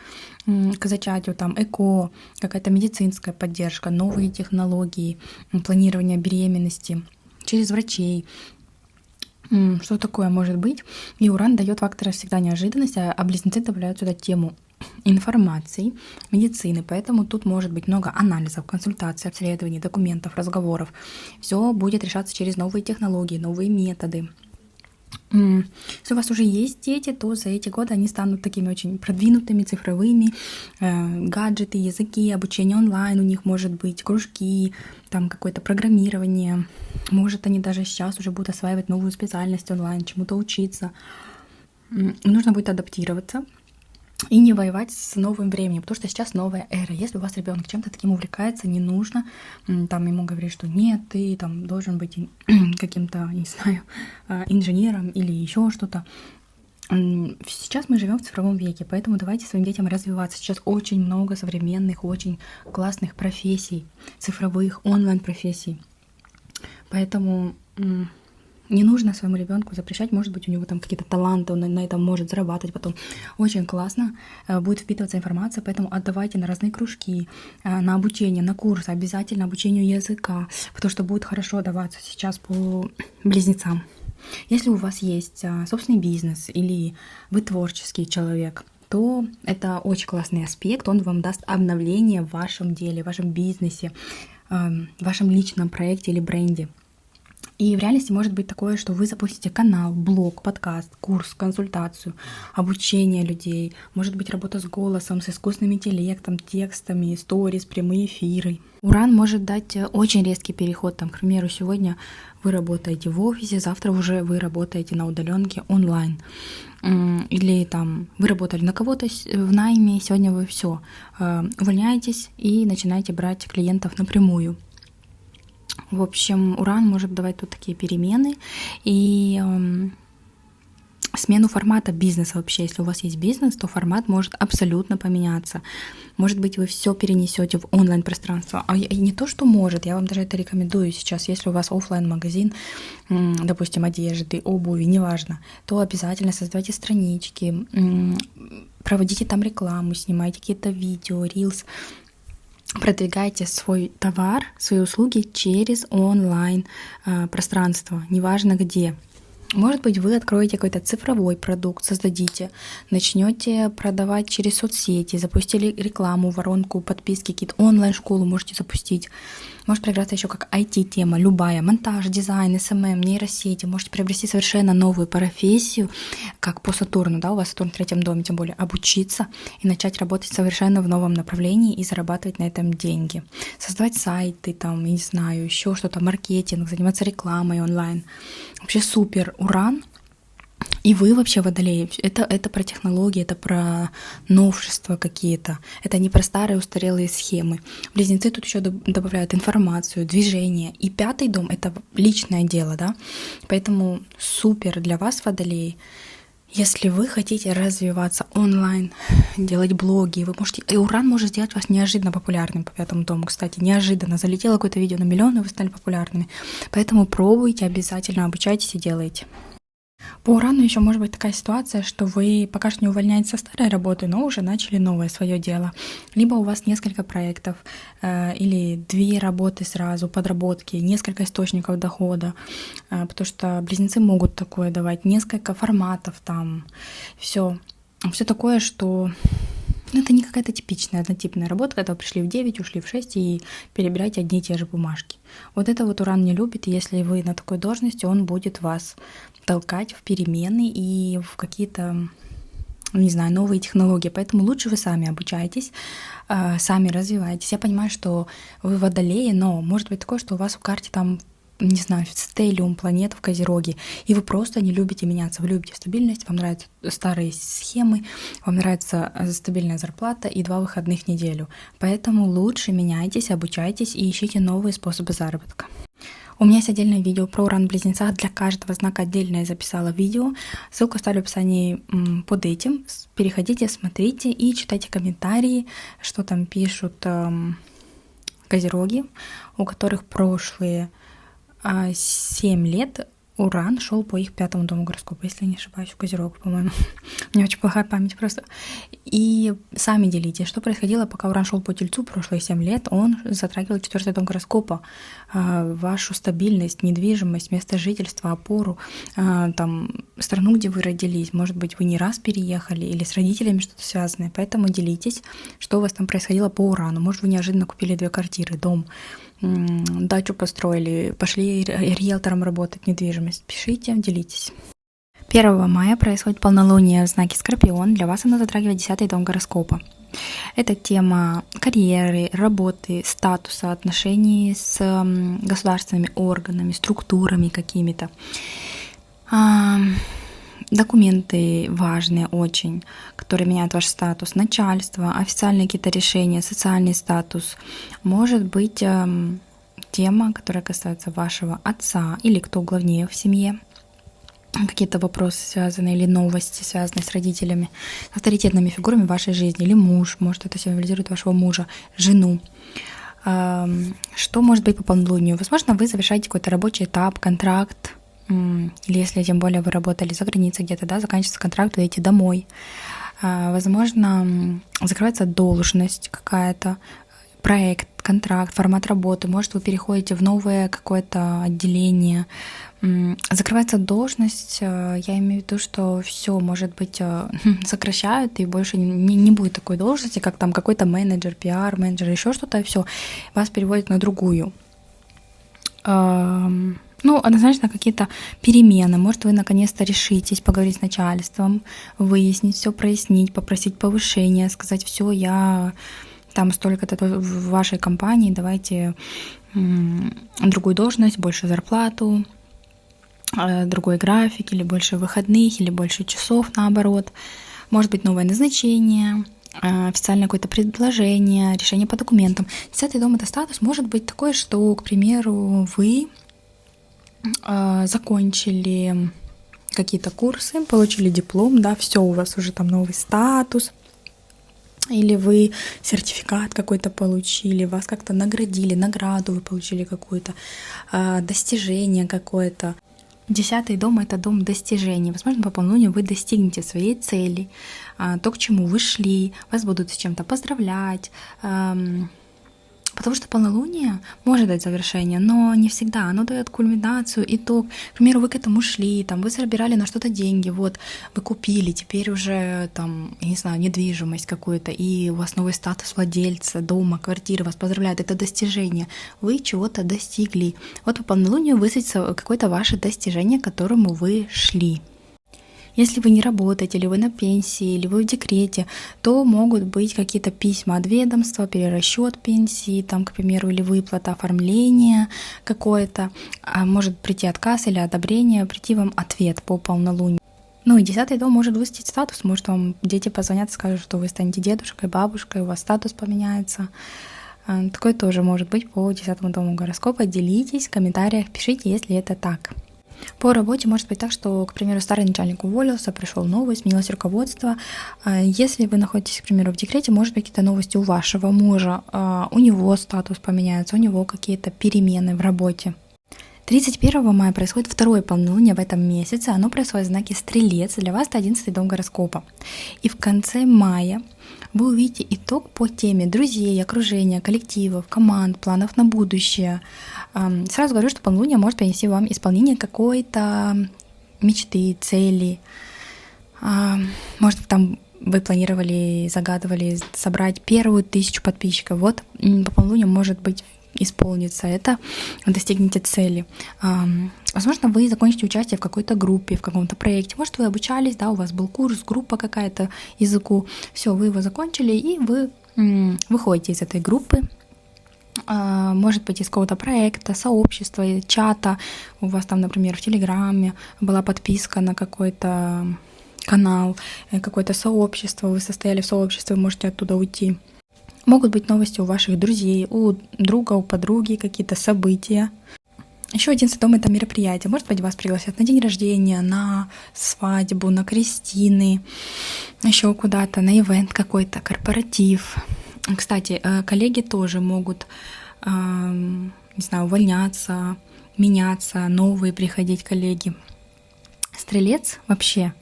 к зачатию, там ЭКО, какая-то медицинская поддержка, новые технологии, планирование беременности через врачей. Что такое может быть? И Уран дает факторы всегда неожиданности, а близнецы добавляют сюда тему информации, медицины, поэтому тут может быть много анализов, консультаций, обследований, документов, разговоров. Все будет решаться через новые технологии, новые методы. Если у вас уже есть дети, то за эти годы они станут такими очень продвинутыми, цифровыми, гаджеты, языки, обучение онлайн у них может быть, кружки, там какое-то программирование. Может, они даже сейчас уже будут осваивать новую специальность онлайн, чему-то учиться. Нужно будет адаптироваться и не воевать с новым временем, потому что сейчас новая эра. Если у вас ребенок чем-то таким увлекается, не нужно там ему говорить, что нет, ты там должен быть каким-то, не знаю, инженером или еще что-то. Сейчас мы живем в цифровом веке, поэтому давайте своим детям развиваться. Сейчас очень много современных, очень классных профессий, цифровых, онлайн-профессий. Поэтому не нужно своему ребенку запрещать, может быть, у него там какие-то таланты, он на этом может зарабатывать потом. Очень классно будет впитываться информация, поэтому отдавайте на разные кружки, на обучение, на курсы, обязательно обучению языка, потому что будет хорошо даваться сейчас по близнецам. Если у вас есть собственный бизнес или вы творческий человек, то это очень классный аспект, он вам даст обновление в вашем деле, в вашем бизнесе, в вашем личном проекте или бренде. И в реальности может быть такое, что вы запустите канал, блог, подкаст, курс, консультацию, обучение людей, может быть работа с голосом, с искусственным интеллектом, текстами, сторис, прямые эфиры. Уран может дать очень резкий переход. Там, к примеру, сегодня вы работаете в офисе, завтра уже вы работаете на удаленке онлайн. Или там вы работали на кого-то в найме, сегодня вы все увольняетесь и начинаете брать клиентов напрямую. В общем, Уран может давать тут такие перемены и смену формата бизнеса вообще. Если у вас есть бизнес, то формат может абсолютно поменяться. Может быть, вы все перенесете в онлайн-пространство. А не то, что может, я вам даже это рекомендую сейчас. Если у вас офлайн-магазин, допустим, одежды, обуви, неважно, то обязательно создавайте странички, проводите там рекламу, снимайте какие-то видео, рилс. Продвигайте свой товар, свои услуги через онлайн-пространство, неважно где. Может быть, вы откроете какой-то цифровой продукт, создадите, начнете продавать через соцсети, запустили рекламу, воронку, подписки, какие-то онлайн-школу можете запустить. может проиграться еще как IT-тема, любая, монтаж, дизайн, СММ, нейросети. Можете приобрести совершенно новую профессию, как по Сатурну, да, у вас Сатурн в 3-м доме, тем более обучиться и начать работать совершенно в новом направлении и зарабатывать на этом деньги. Создавать сайты, там, не знаю, еще что-то, маркетинг, заниматься рекламой онлайн. Вообще супер. Уран. И вы вообще водолеи, это про технологии, это про новшества какие-то, это не про старые устарелые схемы. Близнецы тут еще добавляют информацию, движение. И 5-й дом — это личное дело, да? Поэтому супер для вас, водолеи. Если вы хотите развиваться онлайн, делать блоги, вы можете... И Уран может сделать вас неожиданно популярным по 5-му дому, кстати, неожиданно. Залетело какое-то видео на миллион, и вы стали популярными. Поэтому пробуйте, обязательно обучайтесь и делайте. По Урану еще может быть такая ситуация, что вы пока что не увольняетесь со старой работы, но уже начали новое свое дело. Либо у вас несколько проектов или 2 работы сразу, подработки, несколько источников дохода, потому что близнецы могут такое давать, несколько форматов там, все такое, что... Это не какая-то типичная, однотипная работа, когда вы пришли в 9, ушли в 6 и перебираете одни и те же бумажки. Вот это вот Уран не любит, и если вы на такой должности, он будет вас толкать в перемены и в какие-то, не знаю, новые технологии. Поэтому лучше вы сами обучаетесь, сами развиваетесь. Я понимаю, что вы водолеи, но может быть такое, что у вас в карте там, не знаю, стеллиум, планета в Козероге, и вы просто не любите меняться, вы любите стабильность, вам нравятся старые схемы, вам нравится стабильная зарплата и 2 выходных в неделю. Поэтому лучше меняйтесь, обучайтесь и ищите новые способы заработка. У меня есть отдельное видео про Уран в Близнецах, для каждого знака отдельно я записала видео, ссылку оставлю в описании под этим, переходите, смотрите и читайте комментарии, что там пишут Козероги, у которых прошлые 7 лет Уран шел по их 5-му дому гороскопа, если не ошибаюсь, в Козерог, по-моему. У меня очень плохая память просто. И сами делитесь, что происходило, пока Уран шел по Тельцу прошлые 7 лет. Он затрагивал 4-й дом гороскопа, вашу стабильность, недвижимость, место жительства, опору, там, страну, где вы родились. Может быть, вы не раз переехали или с родителями что-то связанное. Поэтому делитесь, что у вас там происходило по Урану. Может, вы неожиданно купили 2 квартиры, дом, дачу построили, пошли риэлтором работать, недвижимость. Пишите, делитесь. 1 мая происходит полнолуние в знаке Скорпион. Для вас оно затрагивает 10-й дом гороскопа. Это тема карьеры, работы, статуса, отношений с государственными органами, структурами какими-то. Документы важные очень, которые меняют ваш статус, начальство, официальные какие-то решения, социальный статус. Может быть тема, которая касается вашего отца или кто главнее в семье. Какие-то вопросы связанные или новости, связанные с родителями, с авторитетными фигурами в вашей жизни. Или муж, может это символизирует вашего мужа, жену. Что может быть по полнолунию? Возможно, вы завершаете какой-то рабочий этап, контракт, или если тем более вы работали за границей где-то, да, заканчивается контракт, вы идете домой. Возможно, закрывается должность какая-то, проект, контракт, формат работы. Может, вы переходите в новое какое-то отделение. Закрывается должность, я имею в виду, что все, может быть, сокращают, и больше не будет такой должности, как там какой-то менеджер, пиар-менеджер, еще что-то, и все, вас переводят на другую. Однозначно какие-то перемены. Может, вы наконец-то решитесь поговорить с начальством, выяснить все, прояснить, попросить повышения, сказать: все, я там столько-то в вашей компании, давайте другую должность, больше зарплату, другой график, или больше выходных, или больше часов, наоборот. Может быть, новое назначение, официальное какое-то предложение, решение по документам. 10-й дом — это статус. Может быть такое, что, к примеру, вы закончили какие-то курсы, получили диплом, да, все, у вас уже там новый статус, или вы сертификат какой-то получили, вас как-то наградили, награду вы получили какую-то, достижение какое-то. 10-й дом — это дом достижений. Возможно, по полнолунию вы достигнете своей цели, то, к чему вы шли, вас будут с чем-то поздравлять, Потому что полнолуние может дать завершение, но не всегда. Оно дает кульминацию, итог. К примеру, вы к этому шли, там, вы собирали на что-то деньги, вот, вы купили, теперь уже, там, я не знаю, недвижимость какую-то, и у вас новый статус владельца дома, квартиры, вас поздравляют, это достижение. Вы чего-то достигли. Вот по полнолунию высветится какое-то ваше достижение, к которому вы шли. Если вы не работаете, или вы на пенсии, или вы в декрете, то могут быть какие-то письма от ведомства, перерасчет пенсии, там, к примеру, или выплата, оформление какое-то. Может прийти отказ или одобрение, прийти вам ответ по полнолунию. Ну и 10-й дом может высветить статус, может вам дети позвонят и скажут, что вы станете дедушкой, бабушкой, у вас статус поменяется. Такое тоже может быть по 10-му дому гороскопа. Делитесь в комментариях, пишите, если это так. По работе может быть так, что, к примеру, старый начальник уволился, пришел новый, сменилось руководство. Если вы находитесь, к примеру, в декрете, может быть какие-то новости у вашего мужа, у него статус поменяется, у него какие-то перемены в работе. 31 мая происходит второе полнолуние в этом месяце, оно происходит в знаке Стрелец, для вас это 11-й дом гороскопа. И в конце мая вы увидите итог по теме друзей, окружения, коллективов, команд, планов на будущее. Сразу говорю, что полнолуние может принести вам исполнение какой-то мечты, цели. Может, там вы планировали, загадывали собрать первую 1000 подписчиков. Вот по полнолунию может быть исполнится это, достигнете цели. Возможно, вы закончите участие в какой-то группе, в каком-то проекте. Может, вы обучались, да, у вас был курс, группа какая-то языку. Все, вы его закончили, и вы выходите из этой группы. Может быть, из какого-то проекта, сообщества, чата. У вас там, например, в Телеграме была подписка на какой-то канал, какое-то сообщество. Вы состояли в сообществе, вы можете оттуда уйти. Могут быть новости у ваших друзей, у друга, у подруги, какие-то события. Еще 11-й дом — это мероприятие. Может быть, вас пригласят на день рождения, на свадьбу, на крестины, еще куда-то, на ивент какой-то, корпоратив. Кстати, коллеги тоже могут, не знаю, увольняться, меняться, новые приходить коллеги. Стрелец вообще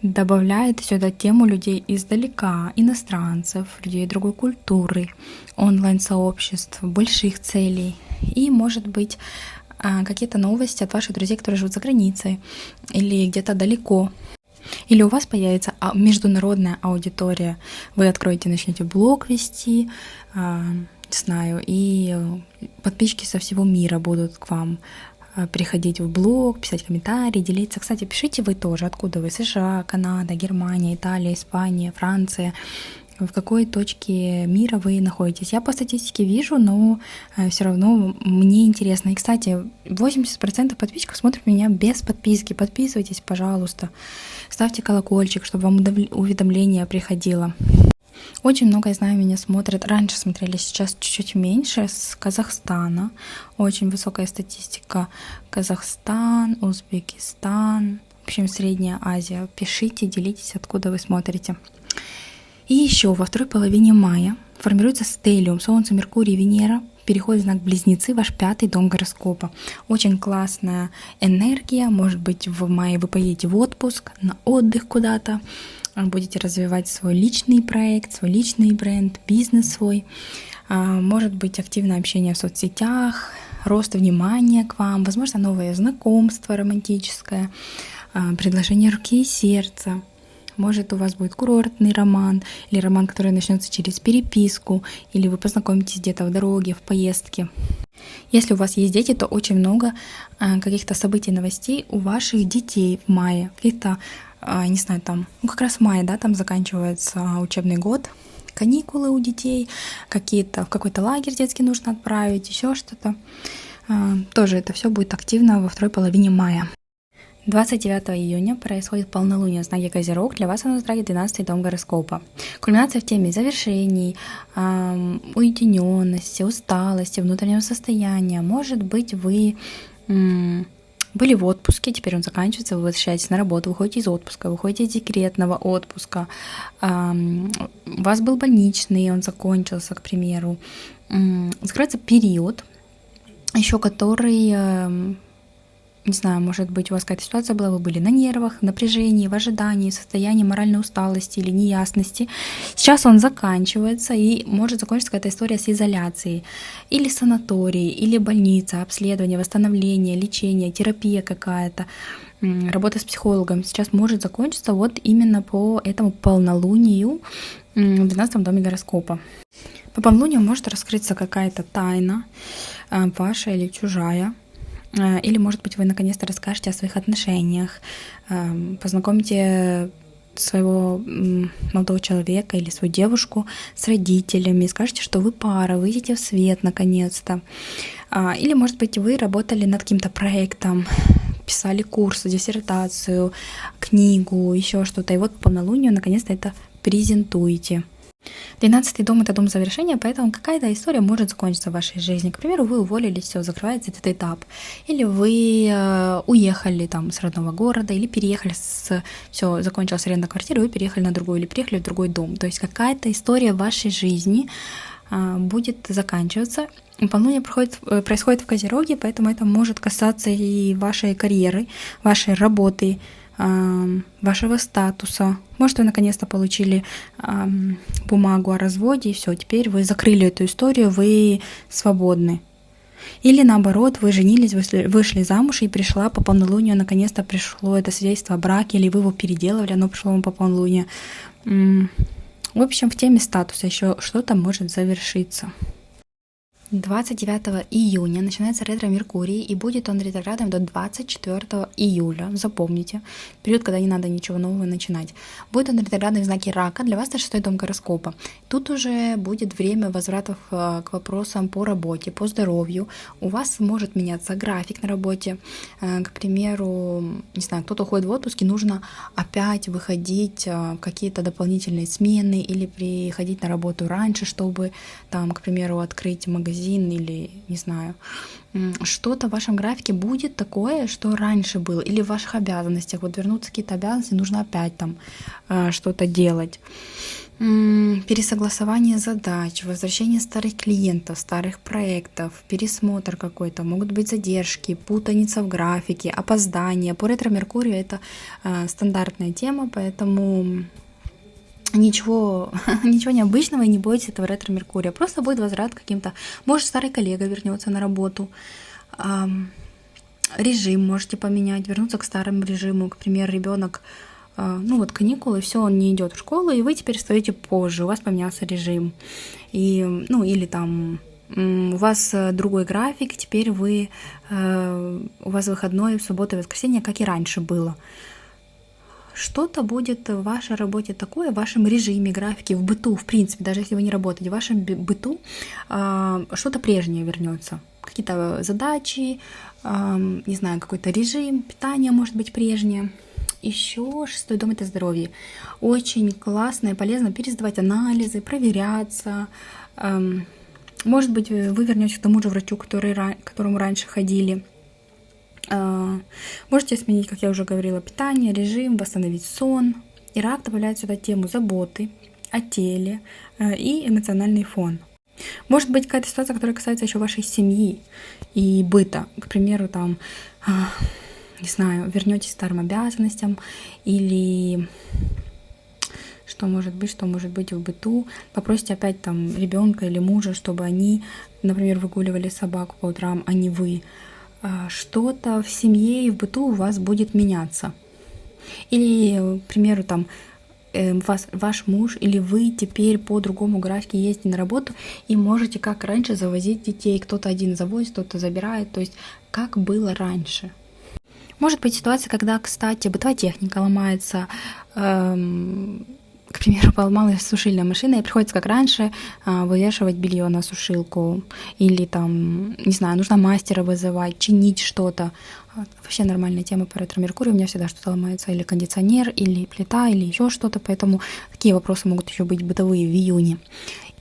добавляет сюда тему людей издалека, иностранцев, людей другой культуры, онлайн-сообществ, больших целей. И, может быть, какие-то новости от ваших друзей, которые живут за границей или где-то далеко. Или у вас появится международная аудитория. Вы откроете, начнете блог вести, не знаю, и подписчики со всего мира будут к вам приходить в блог, писать комментарии, делиться. Кстати, пишите вы тоже, откуда вы: США, Канада, Германия, Италия, Испания, Франция, в какой точке мира вы находитесь. Я по статистике вижу, но все равно мне интересно. И, кстати, 80% подписчиков смотрят меня без подписки. Подписывайтесь, пожалуйста. Ставьте колокольчик, чтобы вам уведомление приходило. Очень много, я знаю, меня смотрят. Раньше смотрели, сейчас чуть-чуть меньше, с Казахстана. Очень высокая статистика. Казахстан, Узбекистан, в общем, Средняя Азия. Пишите, делитесь, откуда вы смотрите. И еще во второй половине мая формируется стеллиум Солнце, Меркурий, Венера. Переходит в знак Близнецы, ваш 5-й дом гороскопа. Очень классная энергия. Может быть, в мае вы поедете в отпуск, на отдых куда-то. Будете развивать свой личный проект, свой личный бренд, бизнес свой. Может быть, активное общение в соцсетях, рост внимания к вам, возможно, новое знакомство романтическое, предложение руки и сердца. Может, у вас будет курортный роман, или роман, который начнется через переписку, или вы познакомитесь где-то в дороге, в поездке. Если у вас есть дети, то очень много каких-то событий, новостей у ваших детей в мае. Каких-то, не знаю, там, как раз в мае, да, там заканчивается учебный год, каникулы у детей, какие-то в какой-то лагерь детский нужно отправить, еще что-то. Тоже это все будет активно во второй половине мая. 29 июня происходит полнолуние в знаке Козерог. Для вас оно в знаке 12-й дом гороскопа. Кульминация в теме завершений, уединенности, усталости, внутреннего состояния. Может быть, вы были в отпуске, теперь он заканчивается, вы возвращаетесь на работу, выходите из отпуска, выходите из декретного отпуска. У вас был больничный, он закончился, к примеру. Закроется период, еще который не знаю, может быть, у вас какая-то ситуация была, вы были на нервах, в напряжении, в ожидании, в состоянии моральной усталости или неясности. Сейчас он заканчивается, и может закончиться какая-то история с изоляцией, или санаторий, или больница, обследование, восстановление, лечение, терапия какая-то, работа с психологом. Сейчас может закончиться вот именно по этому полнолунию в 12 доме гороскопа. По полнолунию может раскрыться какая-то тайна, ваша или чужая. Или, может быть, вы наконец-то расскажете о своих отношениях, познакомите своего молодого человека или свою девушку с родителями, скажете, что вы пара, выйдете в свет наконец-то. Или, может быть, вы работали над каким-то проектом, писали курс, диссертацию, книгу, еще что-то, и вот по полнолунию наконец-то это презентуете. 12-й дом — это дом завершения, поэтому какая-то история может закончиться в вашей жизни. К примеру, вы уволились, все, закрывается этот этап. Или вы уехали там с родного города, или переехали все, закончилась аренда квартиры, вы переехали на другую, или переехали в другой дом. То есть какая-то история в вашей жизни будет заканчиваться. Полнолуние происходит в Козероге, поэтому это может касаться и вашей карьеры, вашей работы, вашего статуса. Может, вы наконец-то получили бумагу о разводе, и все, теперь вы закрыли эту историю, вы свободны. Или наоборот, вы женились, вышли замуж, и пришла по полнолунию, наконец-то пришло это свидетельство о браке, или вы его переделывали, оно пришло вам по полнолунию. В общем, в теме статуса еще что-то может завершиться. 29 июня начинается ретро-Меркурий, и будет он ретроградом до 24 июля. Запомните, период, когда не надо ничего нового начинать. Будет он ретроградный в знаке Рака, для вас это 6-й дом гороскопа. Тут уже будет время возвратов к вопросам по работе, по здоровью. У вас может меняться график на работе. К примеру, не знаю, кто-то уходит в отпуск, и нужно опять выходить в какие-то дополнительные смены или приходить на работу раньше, чтобы там, к примеру, открыть магазин или, не знаю, что-то в вашем графике будет такое, что раньше было, или в ваших обязанностях. Вот вернуться какие-то обязанности, нужно опять там что-то делать. Пересогласование задач, возвращение старых клиентов, старых проектов, пересмотр какой-то, могут быть задержки, путаница в графике, опоздание. По ретро-Меркурию это стандартная тема, поэтому ничего необычного, и не бойтесь этого ретро-Меркурия. Просто будет возврат к каким-то... Может, старый коллега вернется на работу. Режим можете поменять, вернуться к старому режиму. К примеру, ребенок, каникулы, все, он не идет в школу, и вы теперь встаете позже, у вас поменялся режим. Или там у вас другой график, теперь у вас выходной в субботу и воскресенье, как и раньше было. Что-то будет в вашей работе такое, в вашем режиме, графике, в быту, в принципе, даже если вы не работаете, в вашем быту что-то прежнее вернется. Какие-то задачи, не знаю, какой-то режим, питание может быть прежнее. Еще 6-й дом — это здоровье. Очень классно и полезно пересдавать анализы, проверяться. Может быть, вы вернетесь к тому же врачу, к которому раньше ходили. Можете сменить, как я уже говорила, питание, режим, восстановить сон. И рак добавляет сюда тему заботы о теле и эмоциональный фон. Может быть какая-то ситуация, которая касается еще вашей семьи и быта. К примеру, там, не знаю, вернетесь к старым обязанностям, или что может быть в быту. Попросите опять там ребенка или мужа, чтобы они, например, выгуливали собаку по утрам, а не вы. Что-то в семье и в быту у вас будет меняться. Или, к примеру, там ваш муж или вы теперь по другому графике ездите на работу и можете, как раньше, завозить детей. Кто-то один завозит, кто-то забирает. То есть, как было раньше. Может быть ситуация, когда, кстати, бытовая техника ломается, к примеру, поломалась сушильная машина, и приходится, как раньше, вывешивать белье на сушилку. Или там, не знаю, нужно мастера вызывать, чинить что-то. Вообще нормальная тема по ретро-Меркурию. У меня всегда что-то ломается, или кондиционер, или плита, или еще что-то. Поэтому такие вопросы могут еще быть бытовые в июне.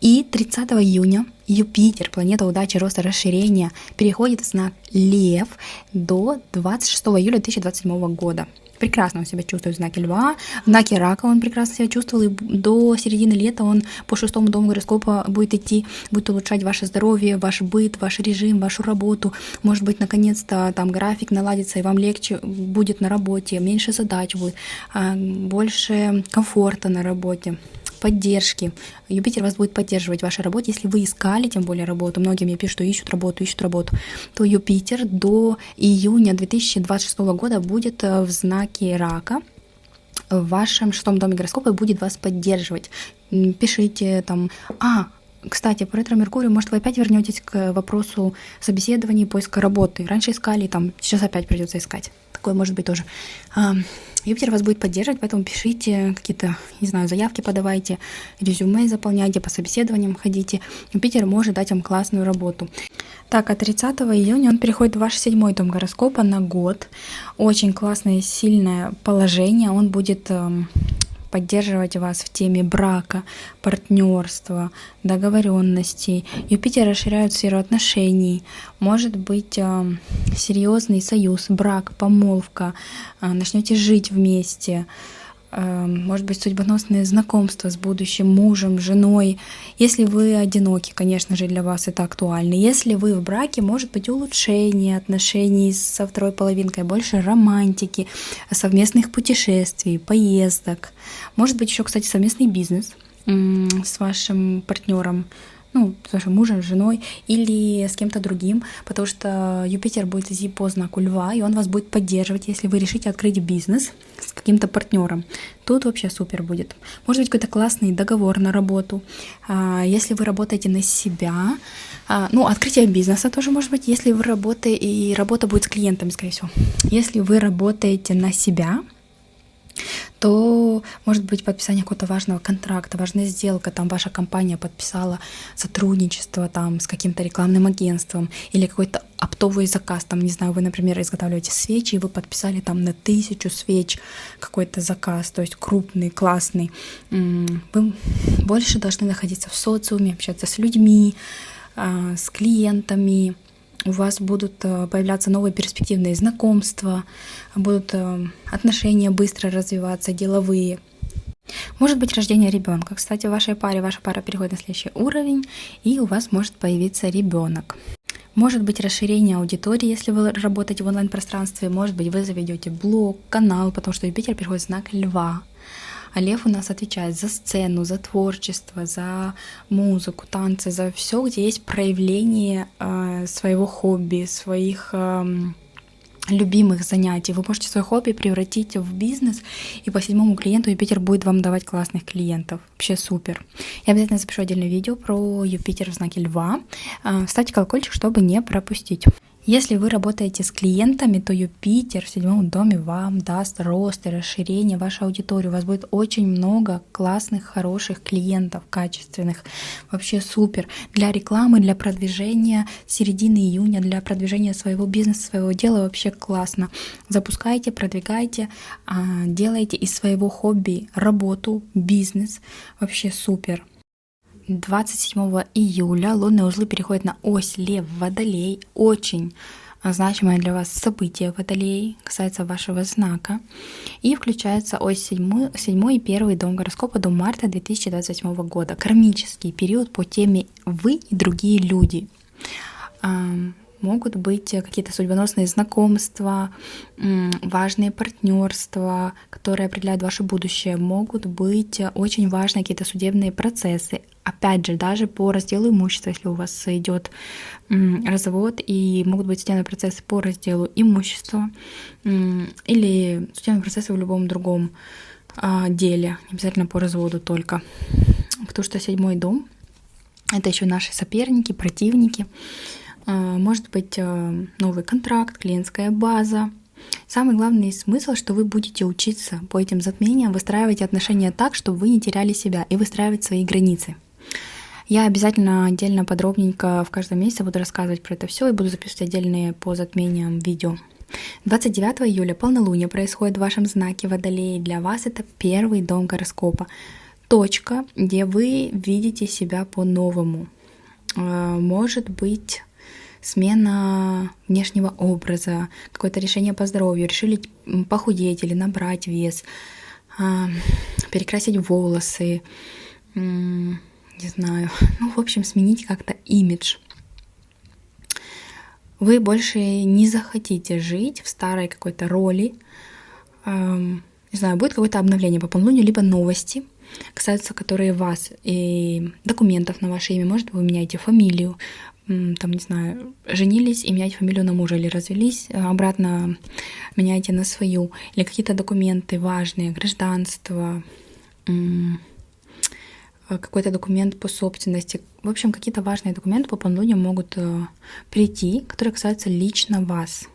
И 30 июня Юпитер, планета удачи, роста, расширения, переходит в знак Лев до 26 июля 2027 года. Прекрасно он себя чувствует в знаке Льва, в знаке Рака он прекрасно себя чувствовал, и до середины лета он по 6-му дому гороскопа будет идти, будет улучшать ваше здоровье, ваш быт, ваш режим, вашу работу. Может быть, наконец-то там график наладится, и вам легче будет на работе, меньше задач будет, больше комфорта на работе, поддержки. Юпитер вас будет поддерживать в вашей работе. Если вы искали, тем более, работу, многие мне пишут, что ищут работу, то Юпитер до июня 2026 года будет в знаке Рака, в вашем 6-м доме гороскопа, и будет вас поддерживать. Пишите там, кстати, по ретро-меркурию, может, вы опять вернетесь к вопросу собеседования и поиска работы. Раньше искали, сейчас опять придется искать. Такое может быть тоже. Юпитер вас будет поддерживать, поэтому пишите какие-то, заявки подавайте, резюме заполняйте, по собеседованиям ходите. Юпитер может дать вам классную работу. Так, а 30 июня он переходит в ваш 7-й дом гороскопа на год. Очень классное, сильное положение. Он будет поддерживать вас в теме брака, партнерства, договоренностей. Юпитер расширяет сферу отношений. Может быть серьезный союз, брак, помолвка, начнете жить вместе. Может быть, судьбоносные знакомства с будущим мужем, женой. Если вы одиноки, конечно же, для вас это актуально. Если вы в браке, может быть улучшение отношений со второй половинкой, больше романтики, совместных путешествий, поездок. Может быть еще, кстати, совместный бизнес с вашим партнером, с вашим мужем, женой или с кем-то другим, потому что Юпитер будет идти по знаку Льва, и он вас будет поддерживать, если вы решите открыть бизнес с каким-то партнером. Тут вообще супер будет. Может быть, какой-то классный договор на работу. Если вы работаете на себя, открытие бизнеса тоже может быть, если вы работаете, и работа будет с клиентами, скорее всего. Если вы работаете на себя, то может быть подписание какого-то важного контракта, важная сделка, там ваша компания подписала сотрудничество там с каким-то рекламным агентством или какой-то оптовый заказ, вы, например, изготавливаете свечи, и вы подписали там на 1000 свеч какой-то заказ, то есть крупный, классный. Вы больше должны находиться в социуме, общаться с людьми, с клиентами. У вас будут появляться новые перспективные знакомства, будут отношения быстро развиваться, деловые. Может быть рождение ребенка. Кстати, в вашей паре ваша пара переходит на следующий уровень, и у вас может появиться ребенок. Может быть расширение аудитории, если вы работаете в онлайн-пространстве. Может быть, вы заведете блог, канал, потому что Юпитер переходит в знак Льва. А Лев у нас отвечает за сцену, за творчество, за музыку, танцы, за все, где есть проявление своего хобби, своих любимых занятий. Вы можете свое хобби превратить в бизнес, и по 7-му клиенту Юпитер будет вам давать классных клиентов. Вообще супер. Я обязательно запишу отдельное видео про Юпитер в знаке Льва. Ставьте колокольчик, чтобы не пропустить. Если вы работаете с клиентами, то Юпитер в 7-м доме вам даст рост и расширение вашей аудитории. У вас будет очень много классных, хороших клиентов, качественных. Вообще супер. Для рекламы, для продвижения середины июня, для продвижения своего бизнеса, своего дела вообще классно. Запускайте, продвигайте, делайте из своего хобби работу, бизнес. Вообще супер. 27 июля лунные узлы переходят на ось Лев-Водолей. Очень значимое для вас событие Водолей, касается вашего знака. И включается ось 7 и 1 дом гороскопа до марта 2028 года. Кармический период по теме «Вы и другие люди». Могут быть какие-то судьбоносные знакомства, важные партнерства, которые определяют ваше будущее. Могут быть очень важные какие-то судебные процессы. Опять же, даже по разделу имущества, если у вас идет развод, и могут быть судебные процессы по разделу имущества или судебные процессы в любом другом деле, не обязательно по разводу только. Потому что 7-й дом — это еще наши соперники, противники. Может быть новый контракт, клиентская база. Самый главный смысл, что вы будете учиться по этим затмениям выстраивать отношения так, чтобы вы не теряли себя, и выстраивать свои границы. Я обязательно отдельно, подробненько в каждом месяце буду рассказывать про это все и буду записывать отдельные по затмениям видео. 29 июля полнолуние происходит в вашем знаке Водолей. Для вас это 1-й дом гороскопа. точка, где вы видите себя по-новому. Может быть смена внешнего образа, какое-то решение по здоровью, решили похудеть или набрать вес, перекрасить волосы, не знаю, в общем, сменить как-то имидж. Вы больше не захотите жить в старой какой-то роли. Не знаю, будет какое-то обновление по полнолунию, либо новости, касаются которые вас и документов на ваше имя. Может, вы меняете фамилию, там, не знаю, женились и меняете фамилию на мужа, или развелись, обратно меняете на свою, или какие-то документы важные, гражданство, какой-то документ по собственности. В общем, какие-то важные документы по полнолунию могут прийти, которые касаются лично вас.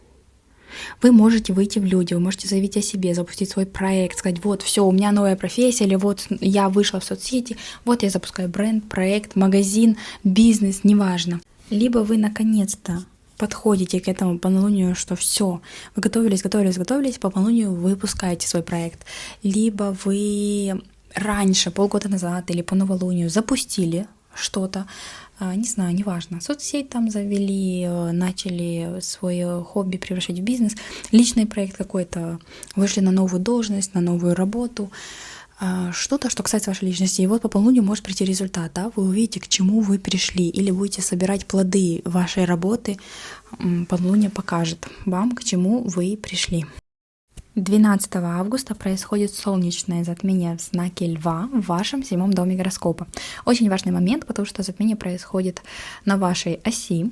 Вы можете выйти в люди, вы можете заявить о себе, запустить свой проект, сказать: вот, все, у меня новая профессия, или вот я вышла в соцсети, вот я запускаю бренд, проект, магазин, бизнес, неважно. Либо вы наконец-то подходите к этому полнолунию, что все, вы готовились, по полнолунию выпускаете свой проект. Либо вы раньше, полгода назад или по новолунию запустили что-то, не знаю, неважно, соцсеть там завели, начали свое хобби превращать в бизнес, личный проект какой-то, вышли на новую должность, на новую работу, что-то, что касается вашей личности. И вот по полнолунию может прийти результат, да? Вы увидите, к чему вы пришли, или будете собирать плоды вашей работы. Полнолуние покажет вам, к чему вы пришли. 12 августа происходит солнечное затмение в знаке Льва в вашем 7-м доме гороскопа. Очень важный момент, потому что затмение происходит на вашей оси.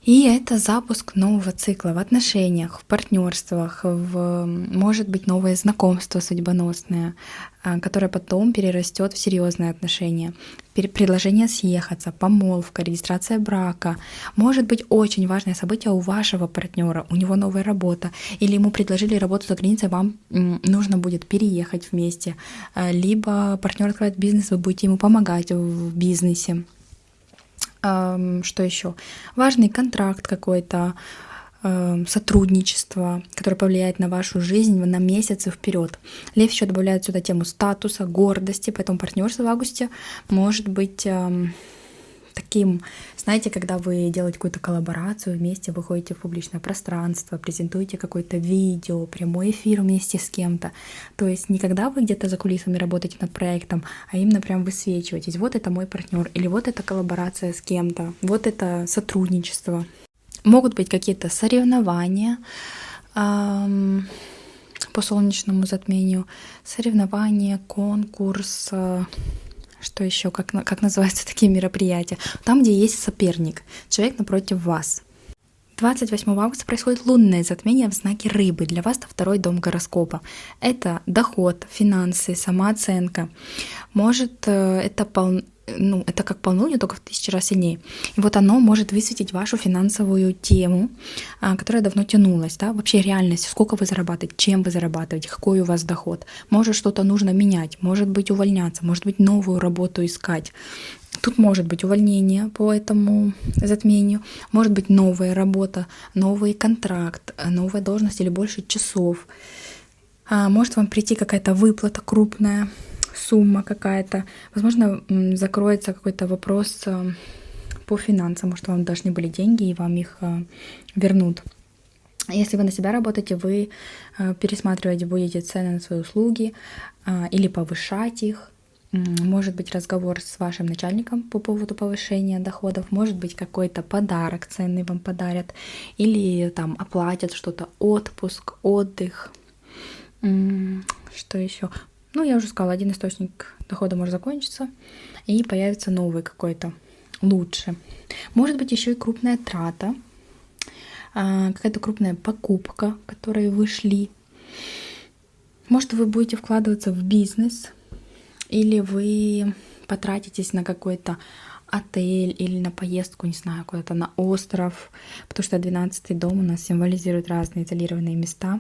И это запуск нового цикла в отношениях, в партнерствах, может быть, новое знакомство судьбоносное, которое потом перерастет в серьезные отношения. Предложение съехаться, помолвка, регистрация брака. Может быть очень важное событие у вашего партнера, у него новая работа, или ему предложили работу за границей, вам нужно будет переехать вместе, либо партнер открывает бизнес, вы будете ему помогать в бизнесе. Что еще? Важный контракт какой-то, сотрудничество, которое повлияет на вашу жизнь на месяцы вперед. Лев еще добавляет сюда тему статуса, гордости, поэтому партнерство в августе может быть таким, знаете, когда вы делаете какую-то коллаборацию вместе, выходите в публичное пространство, презентуете какое-то видео, прямой эфир вместе с кем-то. То есть не когда вы где-то за кулисами работаете над проектом, а именно прям высвечиваетесь. Вот это мой партнер, или вот это коллаборация с кем-то, вот это сотрудничество. Могут быть какие-то соревнования по солнечному затмению, соревнования, конкурс. Что еще? Как называются такие мероприятия? Там, где есть соперник, человек напротив вас. 28 августа происходит лунное затмение в знаке Рыбы. Для вас это 2-й дом гороскопа. Это доход, финансы, самооценка. Может, это как полнолуние, только в 1000 раз сильнее. И вот оно может высветить вашу финансовую тему, которая давно тянулась, да, вообще реальность, сколько вы зарабатываете, чем вы зарабатываете, какой у вас доход. Может, что-то нужно менять, может быть, увольняться, может быть, новую работу искать. Тут может быть увольнение по этому затмению, может быть, новая работа, новый контракт, новая должность или больше часов. Может вам прийти какая-то выплата крупная, сумма какая-то. Возможно, закроется какой-то вопрос по финансам, может, вам должны были деньги, и вам их вернут. Если вы на себя работаете, вы пересматривать будете цены на свои услуги или повышать их. Может быть разговор с вашим начальником по поводу повышения доходов, может быть какой-то подарок ценный вам подарят, или там оплатят что-то, отпуск, отдых. Что еще? Я уже сказала, один источник дохода может закончиться, и появится новый какой-то, лучше. Может быть еще и крупная трата, какая-то крупная покупка, в которой вы шли. Может, вы будете вкладываться в бизнес, или вы потратитесь на какой-то отель или на поездку, не знаю, куда-то на остров, потому что 12-й дом у нас символизирует разные изолированные места.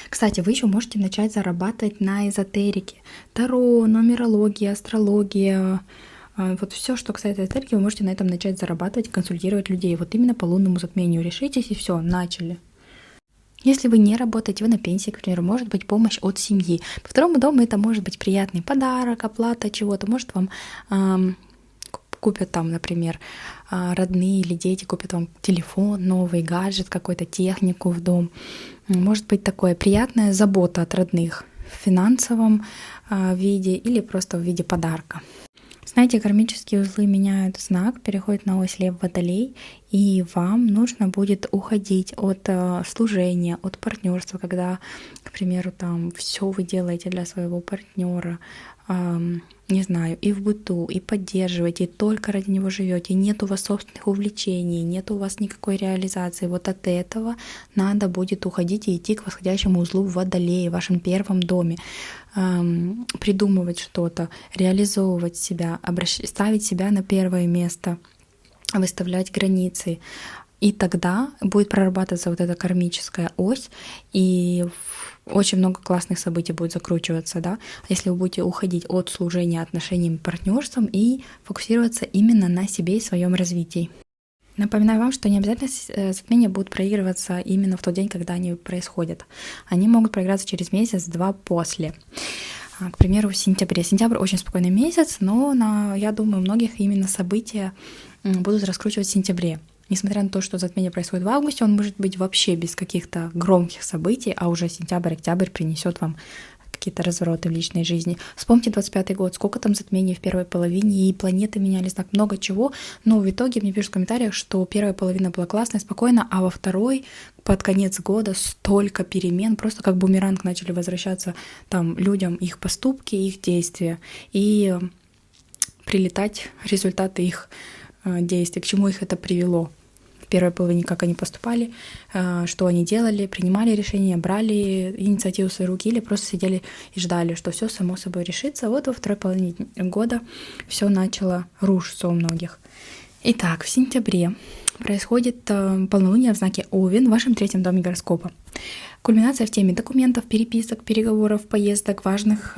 Кстати, вы еще можете начать зарабатывать на эзотерике. Таро, нумерология, астрология. Вот все, что касается эзотерики, вы можете на этом начать зарабатывать, консультировать людей. Вот именно по лунному затмению решитесь, и все, начали. Если вы не работаете, вы на пенсии, к примеру, может быть помощь от семьи. По второму дому это может быть приятный подарок, оплата чего-то. Может вам купят там, например, родные или дети купят вам телефон, новый гаджет, какую-то технику в дом. Может быть такое приятная забота от родных в финансовом виде или просто в виде подарка. Знаете, кармические узлы меняют знак, переходят на ось Лев Водолей, и вам нужно будет уходить от служения, от партнерства, когда, к примеру, там все вы делаете для своего партнера, не знаю, и в быту, и поддерживаете, и только ради него живете, нет у вас собственных увлечений, нет у вас никакой реализации. Вот от этого надо будет уходить и идти к восходящему узлу в Водолее, в вашем первом доме, придумывать что-то, реализовывать себя, ставить себя на первое место, выставлять границы. И тогда будет прорабатываться вот эта кармическая ось, и очень много классных событий будет закручиваться, да, если вы будете уходить от служения отношениям, партнерством и фокусироваться именно на себе и своем развитии. Напоминаю вам, что не обязательно затмения будут проигрываться именно в тот день, когда они происходят. Они могут проиграться через месяц-два после. К примеру, в сентябре. Сентябрь очень спокойный месяц, но я думаю, многих именно события будут раскручивать в сентябре. Несмотря на то, что затмение происходит в августе, он может быть вообще без каких-то громких событий, а уже сентябрь-октябрь принесет вам какие-то развороты в личной жизни. Вспомните 25-й год, сколько там затмений в первой половине, и планеты менялись, так много чего, но в итоге мне пишут в комментариях, что первая половина была классная, спокойно, а во второй, под конец года, столько перемен, просто как бумеранг начали возвращаться там людям их поступки, их действия, и прилетать результаты их действий, к чему их это привело. В первой половине, как они поступали, что они делали, принимали решения, брали инициативу в свои руки или просто сидели и ждали, что все само собой решится. Вот во второй половине года все начало рушиться у многих. Итак, в сентябре происходит полнолуние в знаке Овен в вашем третьем доме гороскопа. Кульминация в теме документов, переписок, переговоров, поездок, важных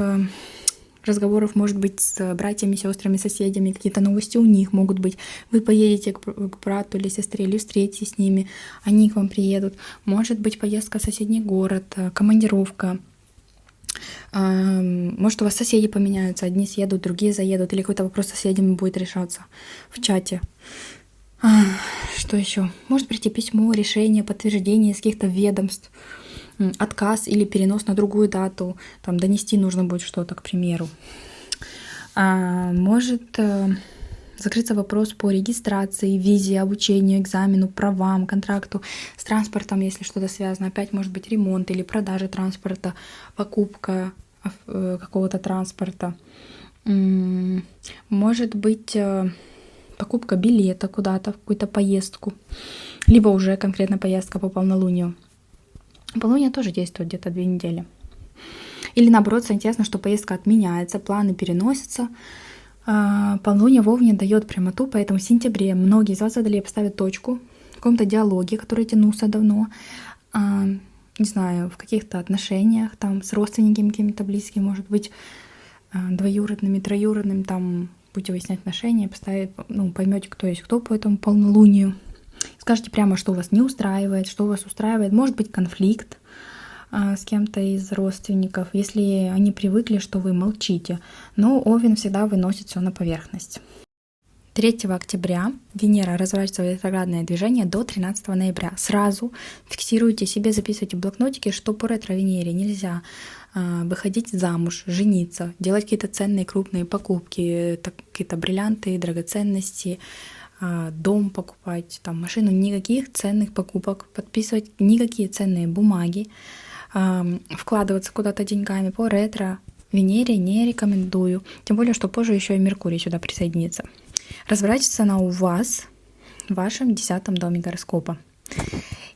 разговоров, может быть, с братьями, сестрами, соседями, какие-то новости у них могут быть. Вы поедете к брату или сестре, или встретитесь с ними, они к вам приедут. Может быть, поездка в соседний город, командировка. Может, у вас соседи поменяются, одни съедут, другие заедут, или какой-то вопрос с соседями будет решаться в чате. Что еще? Может прийти письмо, решение, подтверждение из каких-то ведомств, отказ или перенос на другую дату, там донести нужно будет что-то, к примеру. Может закрыться вопрос по регистрации, визе, обучению, экзамену, правам, контракту с транспортом, если что-то связано. Опять может быть ремонт или продажа транспорта, покупка какого-то транспорта. Может быть покупка билета куда-то, в какую-то поездку, либо уже конкретно поездка по полнолунию. Полнолуние тоже действует где-то 2 недели. Или наоборот, интересно, что поездка отменяется, планы переносятся. Полнолуние в Овне дает прямоту, поэтому в сентябре многие из вас Водолеи поставят точку в каком-то диалоге, который тянулся давно, не знаю, в каких-то отношениях там с родственниками какими-то близкими, может быть, двоюродными, троюродными, там будете выяснять отношения, поймете, кто есть кто по этому полнолунию. Скажите прямо, что вас не устраивает, что вас устраивает. Может быть конфликт с кем-то из родственников, если они привыкли, что вы молчите. Но Овен всегда выносит все на поверхность. 3 октября Венера разворачивается в ретроградное движение до 13 ноября. Сразу фиксируйте себе, записывайте в блокнотике, что по ретро-Венере нельзя выходить замуж, жениться, делать какие-то ценные крупные покупки, какие-то бриллианты, драгоценности, дом покупать, там, машину, никаких ценных покупок, подписывать никакие ценные бумаги, вкладываться куда-то деньгами по ретро-Венере не рекомендую. Тем более, что позже еще и Меркурий сюда присоединится. Разворачивается она у вас в вашем 10-м доме гороскопа.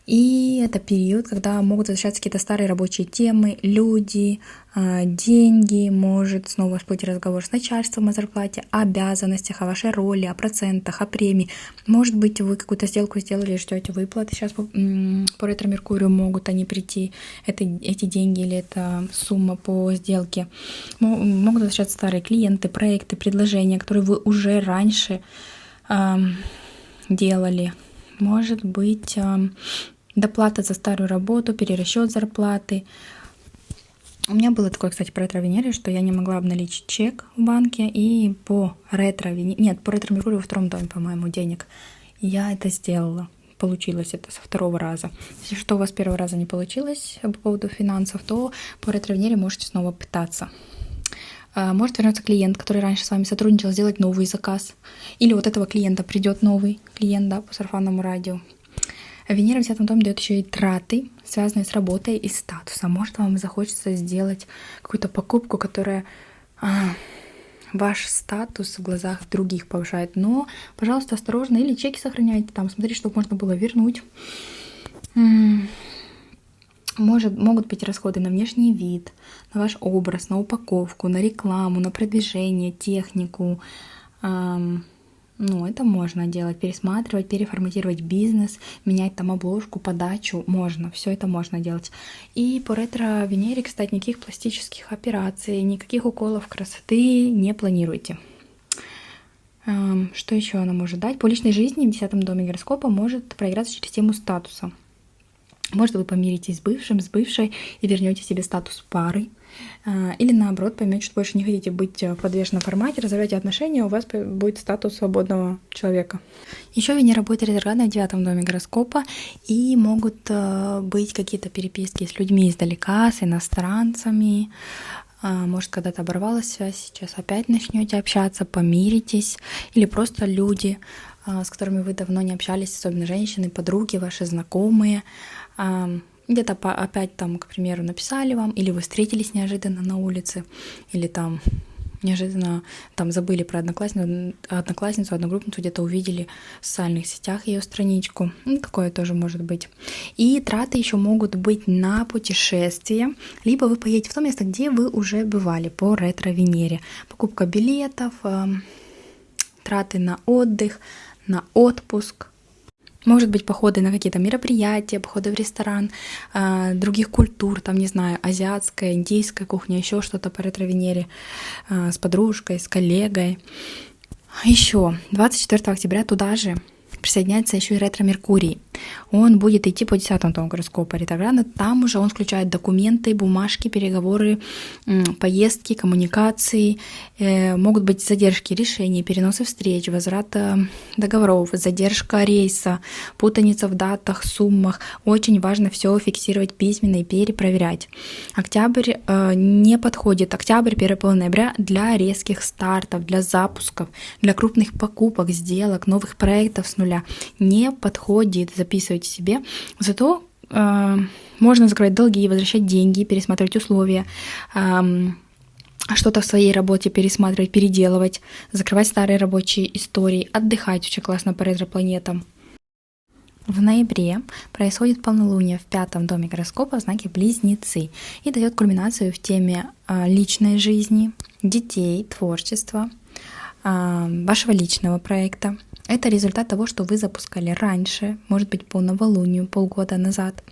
И это период, когда могут возвращаться какие-то старые рабочие темы, люди, деньги, может снова всплыть разговор с начальством о зарплате, о обязанностях, о вашей роли, о процентах, о премии. Может быть, вы какую-то сделку сделали, ждете выплаты. Сейчас по ретро-Меркурию могут они прийти, эти деньги или эта сумма по сделке. Могут возвращаться старые клиенты, проекты, предложения, которые вы уже раньше делали. Может быть, доплата за старую работу, перерасчет зарплаты. У меня было такое, кстати, по ретро-Венере, что я не могла обналичить чек в банке, и по ретро-Венере, нет, по ретро-Меркурию во втором доме, по-моему, денег, я это сделала. Получилось это со второго раза. Если что у вас с первого раза не получилось по поводу финансов, то по ретро-Венере можете снова пытаться. Может вернуться клиент, который раньше с вами сотрудничал, сделать новый заказ. Или вот этого клиента придет новый клиент, да, по сарафанному радио. Венера в 10 доме дает еще и траты, связанные с работой и статусом. Может, вам захочется сделать какую-то покупку, которая ваш статус в глазах других повышает. Но, пожалуйста, осторожно. Или чеки сохраняйте там, смотрите, чтобы можно было вернуть. Могут быть расходы на внешний вид, на ваш образ, на упаковку, на рекламу, на продвижение, технику. Это можно делать, пересматривать, переформатировать бизнес, менять там обложку, подачу, можно, все это можно делать. И по ретро-Венере, кстати, никаких пластических операций, никаких уколов красоты не планируйте. Что еще она может дать? По личной жизни в 10 доме гороскопа может проиграться через тему статуса. Может, вы помиритесь с бывшим, с бывшей и вернете себе статус пары. Или наоборот, поймете, что больше не хотите быть в подвешенном формате, разорвете отношения, у вас будет статус свободного человека. Еще Венера будет ретроградной в 9 доме гороскопа, и могут быть какие-то переписки с людьми издалека, с иностранцами. Может, когда-то оборвалась связь, сейчас опять начнете общаться, помиритесь. Или просто люди, с которыми вы давно не общались, особенно женщины, подруги, ваши знакомые. Где-то опять там, к примеру, написали вам, или вы встретились неожиданно на улице, или там неожиданно там забыли про одноклассницу, одногруппницу, где-то увидели в социальных сетях ее страничку. Такое тоже может быть. И траты еще могут быть на путешествие, либо вы поедете в то место, где вы уже бывали по ретро-Венере. Покупка билетов, траты на отдых, на отпуск. Может быть, походы на какие-то мероприятия, походы в ресторан, других культур, там, не знаю, азиатская, индийская кухня, еще что-то по ретро-Венере, с подружкой, с коллегой. Еще 24 октября туда же присоединяется еще и ретро-Меркурий. Он будет идти по 10 дому гороскопа ретроградно. Там уже он включает документы, бумажки, переговоры, поездки, коммуникации. Могут быть задержки решений, переносы встреч, возврат договоров, задержка рейса, путаница в датах, суммах. Очень важно все фиксировать письменно и перепроверять. Октябрь не подходит. Октябрь, 1 ноября для резких стартов, для запусков, для крупных покупок, сделок, новых проектов с нуля не подходит. Записывайте себе. Зато можно закрывать долги, возвращать деньги, пересматривать условия, что-то в своей работе пересматривать, переделывать, закрывать старые рабочие истории, отдыхать очень классно по ретро-планетам. В ноябре происходит полнолуние в 5 доме гороскопа в знаке Близнецы и дает кульминацию в теме личной жизни, детей, творчества, вашего личного проекта. Это результат того, что вы запускали раньше, может быть, по новолунию, полгода назад,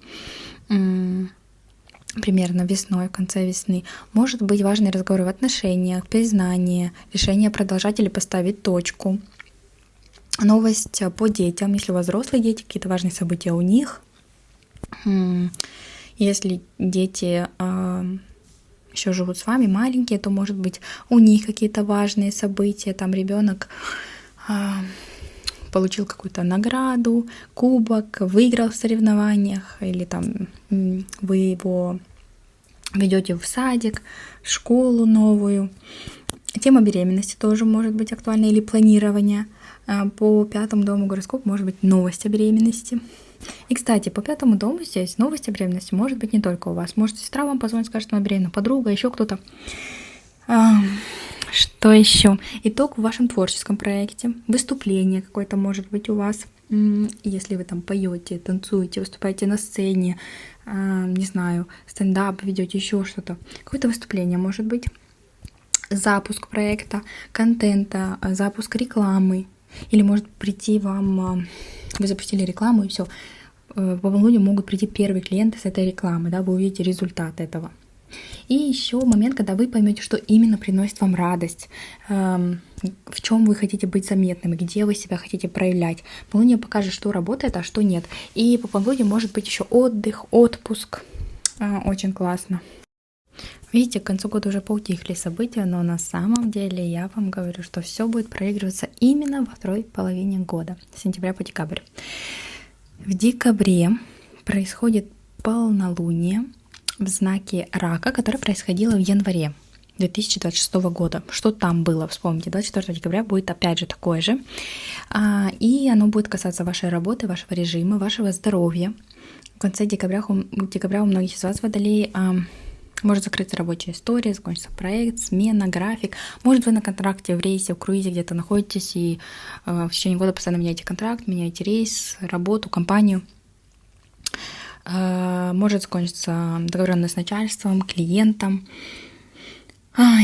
примерно весной, в конце весны. Может быть, важные разговоры в отношениях, признание, решение продолжать или поставить точку. Новость по детям, если у вас взрослые дети, какие-то важные события у них. Если дети еще живут с вами, маленькие, то, может быть, у них какие-то важные события, там ребенок получил какую-то награду, кубок, выиграл в соревнованиях, или там вы его ведете в садик, в школу новую. Тема беременности тоже может быть актуальна, или планирование. По 5 дому гороскопа может быть новость о беременности. И, кстати, по 5 дому здесь новость о беременности может быть не только у вас. Может, сестра вам позвонит, скажет, что она беременна, подруга, еще кто-то. Что еще? Итог в вашем творческом проекте. Выступление какое-то может быть у вас. Если вы там поете, танцуете, выступаете на сцене, не знаю, стендап ведете, еще что-то. Какое-то выступление может быть. Запуск проекта, контента, запуск рекламы. Или может прийти вам, вы запустили рекламу и все. По полнолунию могут прийти первые клиенты с этой рекламы, да, вы увидите результат этого. И еще момент, когда вы поймете, что именно приносит вам радость, в чем вы хотите быть заметным, где вы себя хотите проявлять. Полнолуние покажет, что работает, а что нет. И по полнолунию может быть еще отдых, отпуск. Очень классно. Видите, к концу года уже поутихли события, но на самом деле я вам говорю, что все будет проигрываться именно во второй половине года, с сентября по декабрь. В декабре происходит полнолуние в знаке Рака, которое происходило в январе 2026 года. Что там было, вспомните, 24 декабря будет опять же такое же. И оно будет касаться вашей работы, вашего режима, вашего здоровья. В конце декабря у многих из вас, водолей, может закрыться рабочая история, закончится проект, смена, график. Может, вы на контракте, в рейсе, в круизе где-то находитесь и в течение года постоянно меняете контракт, меняете рейс, работу, компанию. Может закончиться договоренность с начальством, клиентом.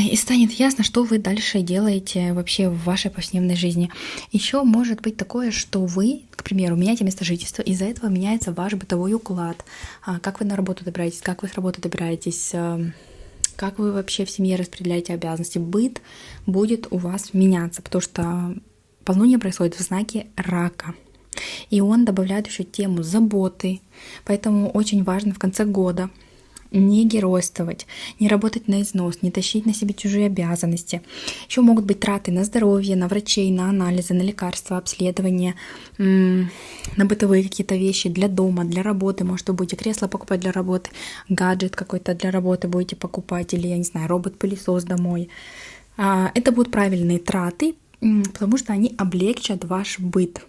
И станет ясно, что вы дальше делаете вообще в вашей повседневной жизни. Еще может быть такое, что вы, к примеру, меняете место жительства, из-за этого меняется ваш бытовой уклад. Как вы на работу добираетесь, как вы с работы добираетесь, как вы вообще в семье распределяете обязанности. Быт будет у вас меняться, потому что полнолуние происходит в знаке Рака. И он добавляет еще тему заботы. Поэтому очень важно в конце года не геройствовать, не работать на износ, не тащить на себе чужие обязанности. Еще могут быть траты на здоровье, на врачей, на анализы, на лекарства, обследования, на бытовые какие-то вещи для дома, для работы. Может, вы будете кресло покупать для работы, гаджет какой-то для работы будете покупать, или, я не знаю, робот-пылесос домой. Это будут правильные траты, потому что они облегчат ваш быт.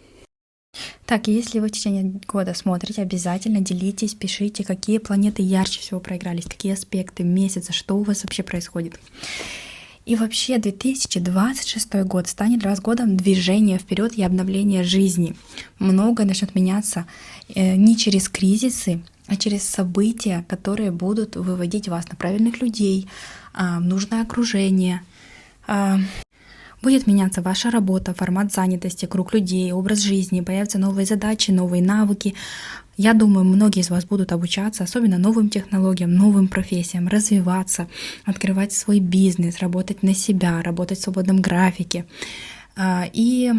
Так, если вы в течение года смотрите, обязательно делитесь, пишите, какие планеты ярче всего проигрались, какие аспекты месяца, что у вас вообще происходит. И вообще 2026 год станет для вас годом движения вперед и обновления жизни. Многое начнет меняться не через кризисы, а через события, которые будут выводить вас на правильных людей, в нужное окружение. Будет меняться ваша работа, формат занятости, круг людей, образ жизни, появятся новые задачи, новые навыки. Я думаю, многие из вас будут обучаться, особенно новым технологиям, новым профессиям, развиваться, открывать свой бизнес, работать на себя, работать в свободном графике. И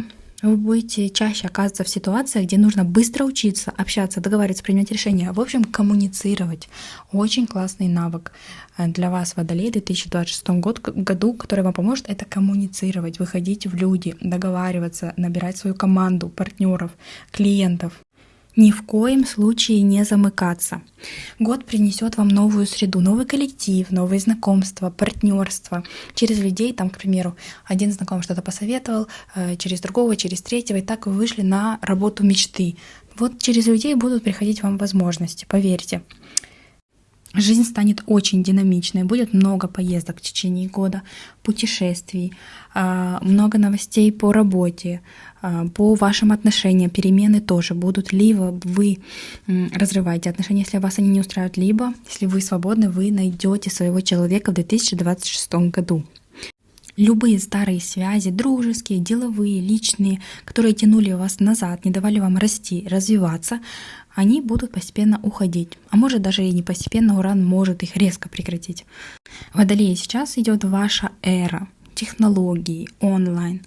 вы будете чаще оказываться в ситуациях, где нужно быстро учиться, общаться, договариваться, принимать решения. В общем, коммуницировать. Очень классный навык для вас, водолей, в 2026 году, который вам поможет, это коммуницировать, выходить в люди, договариваться, набирать свою команду, партнеров, клиентов. Ни в коем случае не замыкаться. Год принесет вам новую среду, новый коллектив, новые знакомства, партнерства. Через людей, там, к примеру, один знакомый что-то посоветовал, через другого, через третьего, и так вы вышли на работу мечты. Вот через людей будут приходить вам возможности, поверьте. Жизнь станет очень динамичной, будет много поездок в течение года, путешествий, много новостей по работе, по вашим отношениям, перемены тоже будут. Либо вы разрываете отношения, если вас они не устраивают, либо, если вы свободны, вы найдете своего человека в 2026 году. Любые старые связи, дружеские, деловые, личные, которые тянули вас назад, не давали вам расти, развиваться, они будут постепенно уходить. А может даже и не постепенно, Уран может их резко прекратить. Водолеи, сейчас идет ваша эра технологий, онлайн,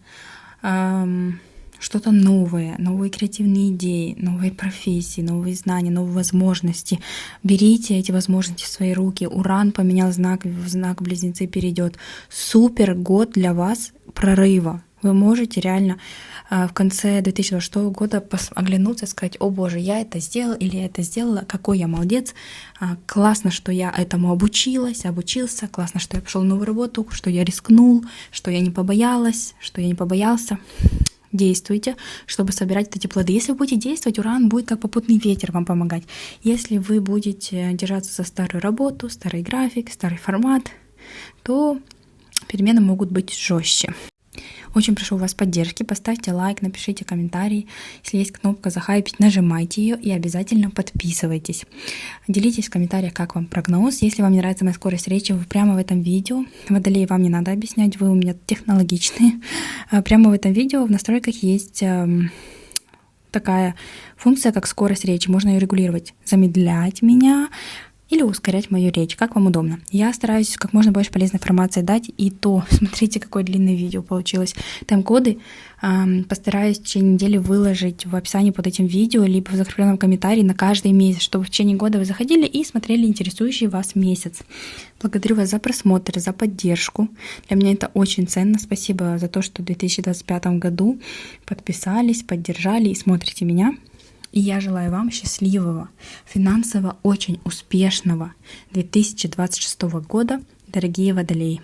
что-то новое, новые креативные идеи, новые профессии, новые знания, новые возможности. Берите эти возможности в свои руки. Уран поменял знак, в знак Близнецы перейдет. Супер год для вас прорыва. Вы можете реально в конце 2026 года оглянуться и сказать: о боже, я это сделал или я это сделала, какой я молодец, классно, что я этому обучился, классно, что я пошел на новую работу, что я рискнул, что я не побоялась, что я не побоялся. Действуйте, чтобы собирать эти плоды. Если вы будете действовать, Уран будет как попутный ветер вам помогать. Если вы будете держаться за старую работу, старый график, старый формат, то перемены могут быть жестче. Очень прошу у вас поддержки, поставьте лайк, напишите комментарий. Если есть кнопка «Захайпить», нажимайте ее и обязательно подписывайтесь. Делитесь в комментариях, как вам прогноз. Если вам не нравится моя скорость речи, вы прямо в этом видео, водолеи, вам не надо объяснять, вы у меня технологичные. Прямо в этом видео в настройках есть такая функция, как скорость речи. Можно ее регулировать, замедлять меня, или ускорять мою речь, как вам удобно. Я стараюсь как можно больше полезной информации дать, и то, смотрите, какое длинное видео получилось. Тайм-коды постараюсь в течение недели выложить в описании под этим видео, либо в закрепленном комментарии на каждый месяц, чтобы в течение года вы заходили и смотрели интересующий вас месяц. Благодарю вас за просмотр, за поддержку. Для меня это очень ценно. Спасибо за то, что в 2025 году подписались, поддержали и смотрите меня. И я желаю вам счастливого, финансово очень успешного 2026 года, дорогие водолеи.